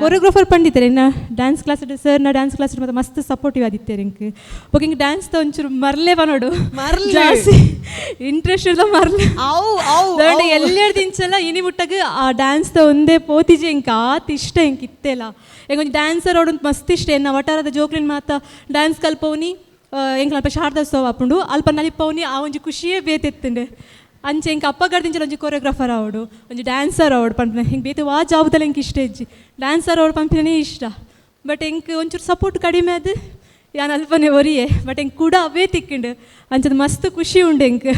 ಕೊರಿಯೋಗ್ರಾಫರ್ ಪಂಡಿತಾರೆ ಇನ್ನ ಡ್ಯಾನ್ಸ್ ಕ್ಲಾಸ್ ಸರ್ ನ ಡ್ಯಾನ್ಸ್ ಕ್ಲಾಸ್ ಮತ್ತೆ ಮಸ್ತ್ ಸಪೋರ್ಟಿವ್ ಆದಿತ್ತಾರೆ ಇಂಕ್ ಓಕೆ ಇಂಕ್ ಡ್ಯಾನ್ಸ್ ತ ಒಂಚೂರು ಮರ್ಲೆ ಬನೋಡು ಜಾಸ್ತಿ ಇಂಟ್ರೆಸ್ಟ್ ಇಲ್ಲ ಮರ್ಲೆ ದೊಡ್ಡ ಎಲ್ಲೆರ್ದು ಇಂಚಲ್ಲ ಇನಿ ಮುಟ್ಟಾಗ ಆ ಡ್ಯಾನ್ಸ್ ತ ಒಂದೇ ಪೋತಿಜೆ ಇಂಕ ಆತ್ ಇಷ್ಟ ಇಂಕ್ ಇತ್ತೆಲ್ಲ ಈಗ ಒಂದು ಡ್ಯಾನ್ಸರ್ ಅವಡು ಮಸ್ತ್ ಇಷ್ಟ ಎನ್ನ ವಟಾರದ ಜೋಕ್ಲಿನ್ ಮಾತ ಡ್ಯಾನ್ಸ್ ಕಲ್ಪವನಿ ಎಂಕ್ ಅಲ್ಪ ಶಾರದೋತ್ಸವ ಅಪ್ಪುಂಡು ಅಲ್ಪ ನಲಿಪವನಿ ಆ ಒಂಜಿ ಖುಷಿಯೇ ಬೇತೆತ್ತಂಡೆ ಅಂಚೆ ಇಂಕ ಅಪ್ಪ ಗಡ್ದಿಂಚಲ ಒಂಜಿ ಕೊರಿಯೋಗ್ರಾಫರ್ ಅವಡು ಒಂಜಿ ಡ್ಯಾನ್ಸರ್ ಅವಡು ಪಂಪಿನ ಹಿಂಗೆ ಬೇತೆ ವಾ ಜಾಬ್ದಲ್ಲಿ ಇಂಕ ಇಷ್ಟ ಇಜ್ಜಿ ಡ್ಯಾನ್ಸರ್ ಅವಡು ಪಂಪಿನೇ ಇಷ್ಟ ಬಟ್ ಎಂಕ್ ಒಂಚೂರು ಸಪೋರ್ಟ್ ಕಡಿಮೆ ಅದು ಯಾನ್ ಅಲ್ಪನೇ ಒರಿಯೆ ಬಟ್ ಎಂಕ್ ಕೂಡ ಅವೇ ತಿಕ್ಕಿಂಡು ಅಂಚದ ಮಸ್ತ್ ಖುಷಿ ಉಂಡು ಎಂಕ್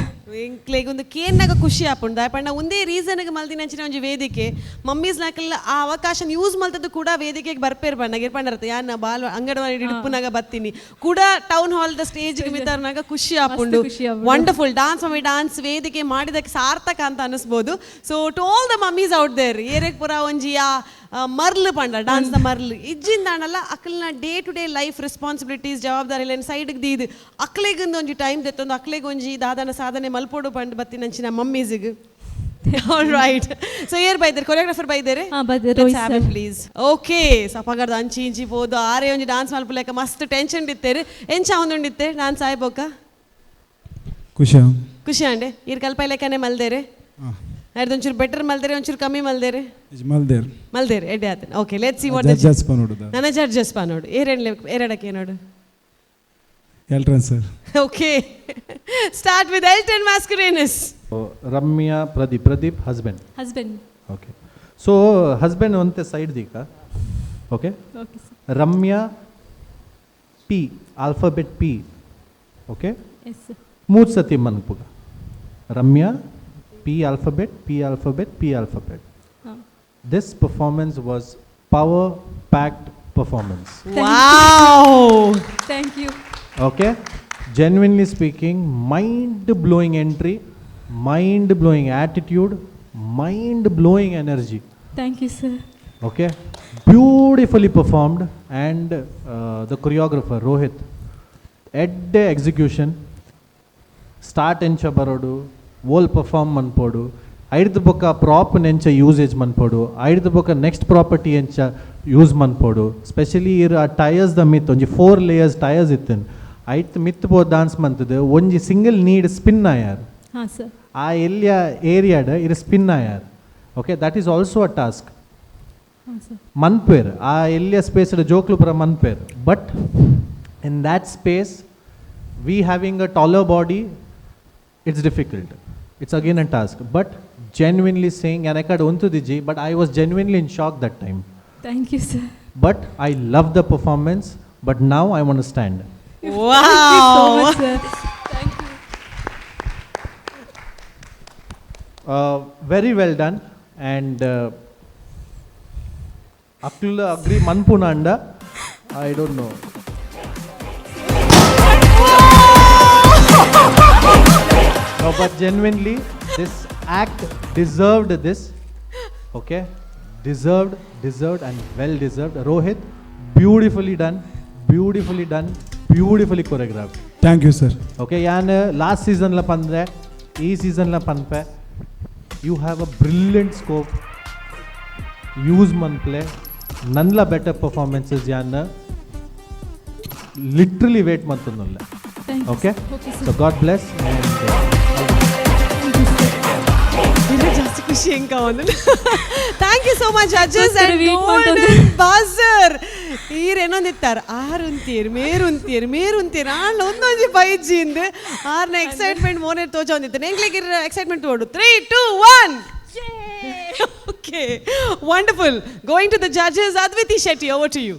ಎಂಕ್ಲೆಗ್ ಒಂದು ಕೇನ್ನಾಗ ಖುಷಿ ಆಪುಂಡು ದಾಯಪಂಡ ಒಂದೇ ರೀಸನ್ಗೆ ಮಲ್ದಿನ ಅಂಚಿನ ಒಂಜಿ ವೇದಿಕೆ ಮಮ್ಮೀಸ್ ನಾಕಲ್ಲ ಆ ಅವಕಾಶ ಯೂಸ್ ಮಲ್ತದ್ದು ಕೂಡ ವೇದಿಕೆಗೆ ಬರ್ಪೇರ್ ಬಣ್ಣಗೆ ಇರ್ಪಂಡರತ್ತೆ ಯಾನ ಬಾಲ್ ಅಂಗನವಾಡಿ ಇಡುಪುನಾಗ ಬತ್ತೀನಿ ಕೂಡ ಟೌನ್ ಹಾಲ್ ದ ಸ್ಟೇಜ್ ಮಿತಾರ್ನಾಗ ಖುಷಿ ಆಪುಂಡು ವಂಡರ್ಫುಲ್ ಡಾನ್ಸ್ ಮಮ್ಮಿ ಡಾನ್ಸ್ ವೇದಿಕೆ ಮಾಡಿದಕ್ಕೆ ಸಾರ್ಥಕ ಅಂತ ಅನಿಸ್ಬೋದು so to all the mummies out there ಏರೆಗ್ ಪುರ ಒಂಜಿ ಆ ಮರ್ಲು ಪಂಡ ಡಾನ್ಸ್ ದ ಮರ್ಲು ಇಜ್ಜಿಂದಾಣಲ್ಲ ಅಕ್ಕಲ್ನ day to day life responsibilities ಜವಾಬ್ದಾರಿ ಇಲ್ಲ ಸೈಡ್ಗೆ ದೀದು ಅಕ್ಕಳಿಗೊಂದು ಒಂಜಿ ಟೈಮ್ ದೆತ್ತೊಂದು ಅಕ್ಕಳಿಗೆ ಒಂಜಿ ದಾದನ ಸಾಧನೆ ಮಲ್ಪೋಡು ಪಂಡು ಬತ್ತಿನಂಚಿನ ಮಮ್ಮೀಸಿಗೆ ಆಲ್ ರೈಟ್ ಸೊ ಏರ್ ಬೈದರೆ ಕೊರಿಯೋಗ್ರಾಫರ್ ಬೈದರೆ ಪ್ಲೀಸ್ ಓಕೆ ಸಪಗರ್ದ ಅಂಚಿ ಇಂಚಿ ಪೋದು ಆರೇ ಒಂಜಿ ಡಾನ್ಸ್ ಮಲ್ಪಲೇಕ ಮಸ್ತ್ ಟೆನ್ಷನ್ ಇತ್ತೇರು ಎಂಚ ಒಂದುಂಡಿತ್ತೆ ಡಾನ್ಸ್ ಆಯ್ಬೋಕ ಖುಷಿ ಅಂಡೆ ಇರ್ ಕಲ್ಪೈಲೇಕನೆ ಮಲ್ದೇರೆ ಅರ್ಧ ಒಂಚೂರು ಬೆಟರ್ ಮಲ್ದೇರೆ ಒಂಚೂರು ಕಮ್ಮಿ ಮಲ್ದೇರೆ ಮಲ್ದೇರೆ ಎಡ್ಡೆ ಆತನ ಓಕೆ ಲೆಟ್ಸ್ ಸಿ ವಾಟ್ ನನ್ನ ಜಡ್ಜಸ್ ಪಾ ನೋಡು ಎರಡಕ್ಕೆ ನೋಡು Elton sir. Okay. Start with Elton Mascarenas. Ramya Pradeep husband. Okay. So husband on the side dika. Okay. Okay sir. Ramya P alphabet P. Okay. Yes sir. Mood sati manpuga. Ramya P alphabet P alphabet P alphabet. This performance was power packed performance. Wow. Thank you. Okay, genuinely speaking, mind-blowing entry, mind-blowing attitude, mind-blowing energy. Thank you, sir. Okay, beautifully performed, and the choreographer Rohit, at the execution, start encha barodu, whole perform manpodu, ಐದು ಬೊಕ್ಕ prop ನೆಂಚ usage ಮನ್ಪೋಡು ಐದು ಬೊಕ್ಕ next property ಎಂಚ use ಮನ್ಪೋಡು specially ಇರ್ ಆ tyres the ಮಿತ್ ಒಂಜಿ 4 layers tyres ಇತ್ತನ್ ಐತ್ ಮಿತ್ ಪೋ ಡಾನ್ಸ್ ಮಂತದ ಒಂಜಿ ಸಿಂಗಲ್ ನೀಡ್ ಸ್ಪಿನ್ ಆಯಾರ್ ಆ ಎಲ್ಲಿಯ ಏರಿಯಾಡ್ ಇರ್ ಸ್ಪಿನ್ ಆಯಾರ್ okay that is also a task ಮನ್ಪೇರ್ ಆ ಎಲ್ಲಿಯ ಸ್ಪೇಸ್ಡ್ ಜೋಕ್ಲು ಪುರ ಮನ್ಪೇರ್ but in that space we having a taller body it's difficult it's again a task but genuinely saying and I can't onto the G but I was genuinely in shock that time. Thank you sir. But I love the performance but now I want to stand. Wow. Thank you so much sir. Thank you. Very well done. And Akula agree Manpuna anda. I don't know. No, but genuinely, this act deserved this. Okay, deserved, and well deserved. Rohit, beautifully done, beautifully choreographed. Thank you, sir. Okay, yan last season la pandre, ee season la panpe. You have a brilliant scope. Use man play. Nanla better performances yan. Literally wait mantunulla. Okay. So God bless and. ಜಾಸ್ತಿ ಖುಷಿ ಹೆಂಗ thank you so much judges and golden buzzer ಈರೇನೊಂದಿತ್ತಾರ ಆರುಂತೀರ್ ಮೇರುಂತೀರ್ ಆಂಡ್ ಒಂದೊಂಜಿ ಬೈಜಿ ಇಂದು ಆರ್ನ ಎಕ್ಸೈಟ್ಮೆಂಟ್ ಮೋನೆ ತೋಚ ಒಂದಿತ್ತು ಎಂಗ್ಲಿಗೆ ಎಕ್ಸೈಟ್ಮೆಂಟ್ ಓಡು 3 2 1 okay wonderful going to the judges Adviti Shetty over to you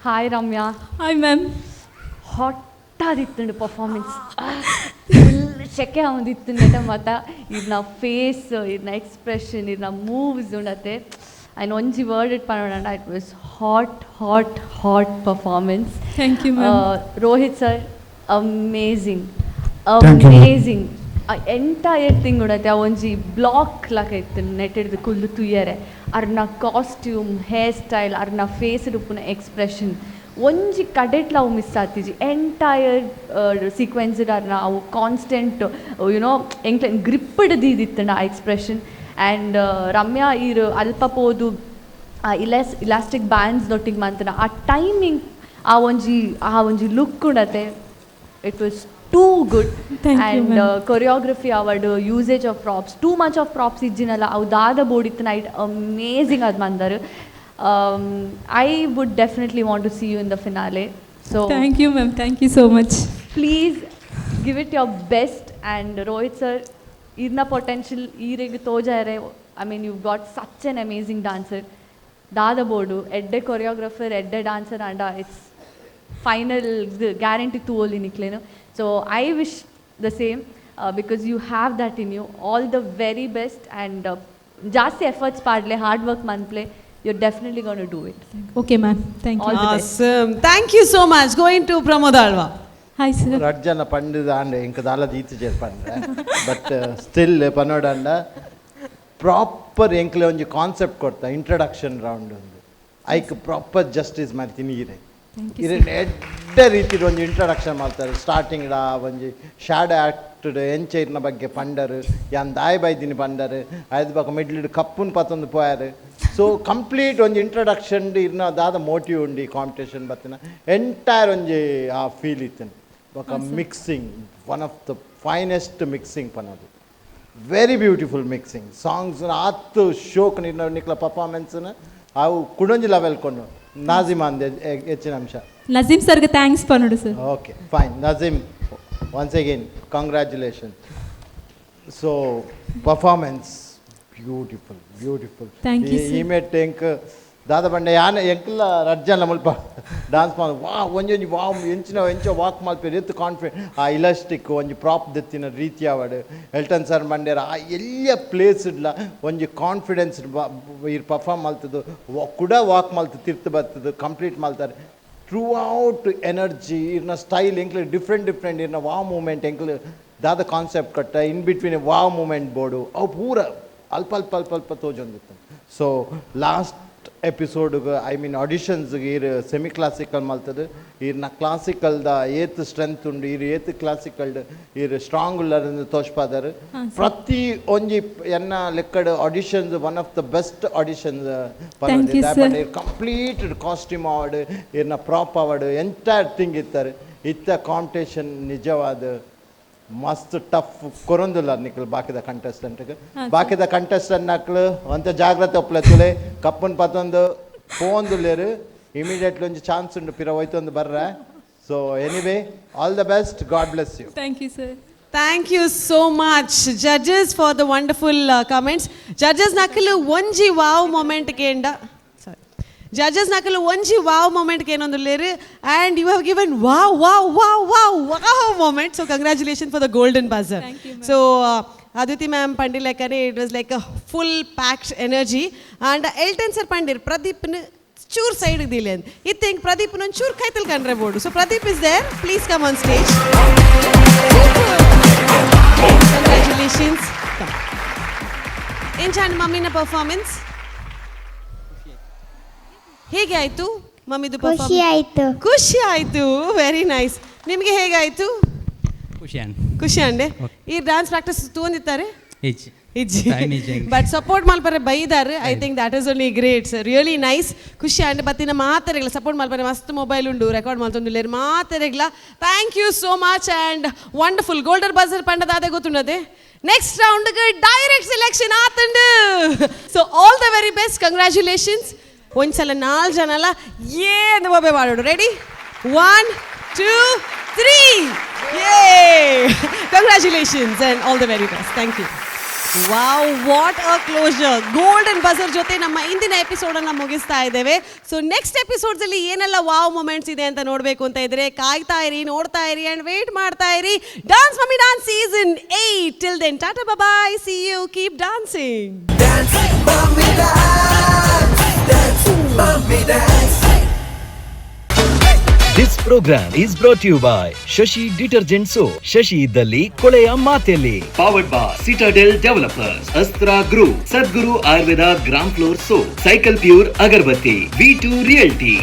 hi Ramya hi ma'am ಹೊಟ್ಟಾದಿತ್ತು ಪರ್ಫಾರ್ಮೆನ್ಸ್ ಫುಲ್ ಶೆಕೆ ಆವಂದಿತ್ತು ನೆಟ ಮತ ಇರ್ನ ಫೇಸ್ ಇರ್ನ ಎಕ್ಸ್ಪ್ರೆಷನ್ ಇರ್ನ ಮೂವ್ಸ್ ಉಂಡತೆ ಆ್ಯಂಡ್ ಒಂಜಿ ವರ್ಡ್ ಇಟ್ ಪನ್ನೋಣ it was hot performance thank you Rohit sir amazing entire thing ಉಂಡತೆ ಒಂಜಿ ಬ್ಲಾಕ್ ಲಾಕ ಇತ್ತು ನೆಟ್ ಹಿಡ್ದು ಕುಲ್ಲು ತುಯ್ಯರೆ ಅರ್ನ ಕಾಸ್ಟ್ಯೂಮ್ ಹೇರ್ ಸ್ಟೈಲ್ ಅರ್ನ ಫೇಸ್ ಉಪ್ಪುನ ಎಕ್ಸ್ಪ್ರೆಷನ್ ಒಂಜಿ ಕಡೆಟ್ಲ ಅವು ಮಿಸ್ ಆತಿಜಿ ಎಂಟೈರ್ ಸೀಕ್ವೆನ್ಸ್ಡ್ ಅರ್ನ ಅವು ಕಾನ್ಸ್ಟೆಂಟ್ ಯುನೋ ಎಂಕ್ಲೆ ಗ್ರಿಪ್ಡ್ ದೀದಿತ್ತಂಡ ಆ ಎಕ್ಸ್ಪ್ರೆಷನ್ ಆ್ಯಂಡ್ ರಮ್ಯಾ ಈರು ಅಲ್ಪ ಪೋದು ಇಲಾಸ್ಟಿಕ್ ಬ್ಯಾಂಡ್ಸ್ ದೊಟ್ಟಿಗೆ ಮಂತನ ಆ ಟೈಮಿಂಗ್ ಆ ಒಂಜಿ ಲುಕ್ ಉಂಡತೆ it was too good and choreography ಅವಡ್ usage of props too much of props ಇಜ್ಜಿನಲ್ಲ ಅವು ದಾದ ಬೋಡಿತ್ತು ನೈಟ್ ಅಮೇಝಿಂಗ್ ಅದು ಮಂದರು I would definitely want to see you in the finale. So thank you ma'am, thank you so much. Please give it your best and Rohit sir irna potential irege tojare. I mean you've got such an amazing dancer. Dada bodu edde choreographer edde dancer and it's final guarantee to all inikleno. So I wish the same because you have that in you. All the very best and just efforts padle hard work man play. You're definitely going to do it. Okay, ma'am. Thank you. Awesome. Thank you so much. Going to Pramod Alva. Hi, sir. Rajjana Pandita and Inkadala Jeet Jerpanda. But still, Panodanda, proper Enklonji concept korta, introduction round. I proper justice Martinire. Thank you. Edda ರೀತಿ ಒಂದು introduction ಮಾಡ್ತಾರೆ starting ಒಂಜಿ shadow acted ಎಂಚೈರ್ನ ಬಗ್ಗೆ ಪಂಡರು ಯಾನ್ ದಾಯ್ ಬೈದಿನಿ ಪಂಡರು ಐದು ಬಗ್ಗೆ ಮಿಡ್ಲಿಡ್ ಕಪ್ಪುನ್ ಪತ್ತೊಂದು ಪೋಯಾರು so complete ಒಂದು introduction ಇರ್ನ ದಾದ ಮೋಟಿವ್ ಉಂಡಿ ಕಾಂಪಿಟೇಷನ್ ಬತ್ತಿನ ಎಂಟೈರ್ ಒಂಜಿ ಆ ಫೀಲ್ ಇತ್ತನು ఒక mixing one of the finest mixing ಪನ್ನೋದು ವೆರಿ ಬ್ಯೂಟಿಫುಲ್ ಮಿಕ್ಸಿಂಗ್ ಸಾಂಗ್ಸ್ ಆತು ಶೋಕ್ ನಿಕ್ಲ ಪರ್ಫಾರ್ಮೆನ್ಸ್ನ ಅವು ಕುಡೊಂಜಿ ಲೆವೆಲ್ ಕೊಂಡು ನಾಜಿಮ್ ಅಂದೆ ಹೆಚ್ಚಿನ ಅಂಶ ನಜೀಮ್ ಸರ್ಗೆ ಥ್ಯಾಂಕ್ಸ್ ಪನ್ನೋಡು sir okay fine Najeem once again congratulation so performance beautiful thank you ಈ ಮೇಟ್ ಎಂಕ್ ದಾದ ಬಂಡೆ ಯಾನ ಎಂಕ್ಲ ರಜ್ಜನ ಮುಲ್ಪ ಡಾನ್ಸ್ ಮಾಡ ಒಂಜೊಂಜಿ ಎಂಚೋ ವಾಕ್ ಮಲ್ಪೇರು ಎತ್ತು ಕಾನ್ಫಿಡೆಂಟ್ ಆ ಇಲಾಸ್ಟಿಕ್ ಒಂಜಿ ಪ್ರಾಪ್ ದೆತ್ತಿನ ರೀತಿ ಅವಡು ಎಲ್ಟನ್ ಸರ್ ಮಂಡ್ಯರ ಆ ಎಲ್ಲ ಪ್ಲೇಸ್ ಇಡ್ಲ ಒಂಜಿ ಕಾನ್ಫಿಡೆನ್ಸ್ ಇರ್ ಪರ್ಫಾರ್ಮ್ ಮಲ್ತದ್ದು ಕೂಡ ವಾಕ್ ಮಲ್ತು ತಿರ್ತು ಬರ್ತದು ಕಂಪ್ಲೀಟ್ ಮಲ್ತಾರೆ ಥ್ರೂ ಔಟ್ ಎನರ್ಜಿ ಇರ್ನ ಸ್ಟೈಲ್ ಎಂಕ್ಲೆ ಡಿಫ್ರೆಂಟ್ ಇರ್ನ ವಾವ್ ಮೂಮೆಂಟ್ ಎಂಕ್ಲೆ ದಾದ ಕಾನ್ಸೆಪ್ಟ್ ಕಟ್ಟ in between wow moment board ಅವು ಪೂರ ಅಲ್ಪ ತೋಜೊಂದಿತ್ತು ಸೊ ಲಾಸ್ಟ್ ಎಪಿಸೋಡ್ಗೆ ಐ ಮೀನ್ ಆಡಿಷನ್ಸ್ಗೆ ಇರ್ ಸೆಮಿ ಕ್ಲಾಸಿಕಲ್ ಮಲ್ತದು ಇರ್ನ ಕ್ಲಾಸಿಕಲ್ದ ಏತ್ ಸ್ಟ್ರೆಂತ್ ಉಂಡು ಏತ್ ಕ್ಲಾಸಿಕಲ್ಡ್ ಇರ್ ಸ್ಟ್ರಾಂಗ್ ಉಳ್ಳರಿಂದ ತೋಷ್ಪಾದರು ಪ್ರತಿ ಒಂಜಿ ಎನ್ನ ಲೆಕ್ಕಡ್ auditions one of the best auditions completed costume award ಇರ್ನ ಪ್ರಾಪ್ ಅವಾರ್ಡ್ ಎಂಟೈರ್ ಥಿಂಗ್ ಇತ್ತಾರೆ ಇತ್ತ ಕಾಂಪಿಟೇಷನ್ ನಿಜವಾದ ಮಸ್ತ್ ಟಫ್ ಕೊರೊಂದಿಲ್ಲ ನಿಕ್ಲು ಬಾಕಿದ ಕಂಟೆಸ್ಟೆಂಟ್ಗೆ ಬಾಕಿದ ಕಂಟೆಸ್ಟೆಂಟ್ ನಕ್ಲು ಅಂತ ಜಾಗ್ರತೆ ಒಪ್ಲೆತ್ತುಲೆ ಕಪ್ಪನ್ ಪತ್ತೊಂದು ಪೋಂದುಲ್ಲೇರು ಇಮಿಡಿಯೇಟ್ಲಿ ಒಂದು ಚಾನ್ಸ್ ಉಂಡು ಪಿರ ಹೋಯ್ತೊಂದು ಬರ್ರೆ so anyway all the best god bless you thank you sir Thank you so much, judges, for the wonderful comments. Judges nakulu onji wow moment kenda. Sorry. Judges nakulu onji wow moment kenondulleru and you have given wow moment. So congratulations for the golden buzzer. Thank you, ma'am. So Aditi ma'am pandi lekane it was like a full packed energy and Elton sir pandir Pradeep ಚೂರ್ side ಇದಿಲ್ಲ ಅಂತ ಈ think Pradeep ಒಂದು ಚೂರ್ ಕೈ ತಿಳ್ಕೊಂಡ್ರೆ board so Pradeep is there please come on stage congratulations ಏನ್ ಚಾಂದ್ ಮಮ್ಮಿನ ಪರ್ಫಾರ್ಮೆನ್ಸ್ ಹೇಗೆ ಆಯ್ತು ಮಮ್ಮಿದು ಪರ್ಫಾರ್ಮೆನ್ಸ್ ಖುಷಿ ಆಯ್ತು ವೆರಿ ನೈಸ್ ನಿಮಗೆ ಹೇಗಾಯ್ತು ಖುಷಿ ಅಂಡೆ ಈ ಡ್ಯಾನ್ಸ್ ಪ್ರಾಕ್ಟೀಸ್ ತಗೊಂಡಿದ್ದಾರೆ ಬಟ್ ಸಪೋರ್ಟ್ ಮಲ್ಪರೆ ಬೈದಾರೆ I think that is only great sir really nice ಖುಷಿ ಅಂಡ್ ಬತ್ತಿನ ಮಾತಾರೆಗಳ ಸಪೋರ್ಟ್ ಮಲ್ಪರೆ ಮಸ್ತ್ ಮೊಬೈಲ್ ಉಂಡು ರೆಕಾರ್ಡ್ ಮಾಡ್ತೊಂದಿಲ್ಲ ಮಾತಾರೆಗಳ thank you so much and wonderful golden buzzer ಪಂಡದಾದೆ ಗೊತ್ತುಂಡದೆ ನೆಕ್ಸ್ಟ್ ರೌಂಡ್ಗೆ ಡೈರೆಕ್ಟ್ ಸೆಲೆಕ್ಷನ್ ಆತಂಡು so all the very best congratulations ಒಂದ್ಸಲ 4 ಜನ ಅಲ್ಲ ಏನು ಬೊಬ್ಬೆ ಮಾಡೋಡು ready 1 2 3 congratulations and all the very best thank you wow what a closure golden buzzer ಜೊತೆ ನಮ್ಮ ಇಂದಿನ ಎಪಿಸೋಡನ್ನು ಮುಗಿಸ್ತಾ ಇದ್ದೇವೆ ಸೊ ನೆಕ್ಸ್ಟ್ ಎಪಿಸೋಡ್ಸಲ್ಲಿ ಏನೆಲ್ಲ ವಾವ್ ಮೊಮೆಂಟ್ಸ್ ಇದೆ ಅಂತ ನೋಡಬೇಕು ಅಂತ ಇದ್ರೆ ಕಾಯ್ತಾ ಇರಿ ನೋಡ್ತಾ ಇರಿ ಆ್ಯಂಡ್ ವೇಟ್ ಮಾಡ್ತಾ ಇರಿ dance mummy dance season 8 till then tata bye see you keep dancing This program is brought to you by Shashi Detergent Soap. Shashi Idalli Koleya Maateli. Powered by Citadel Developers. Astra Group. Sadguru Ayurveda Gram Floor Soap. Cycle Pure Agarbatti. V2 Realty.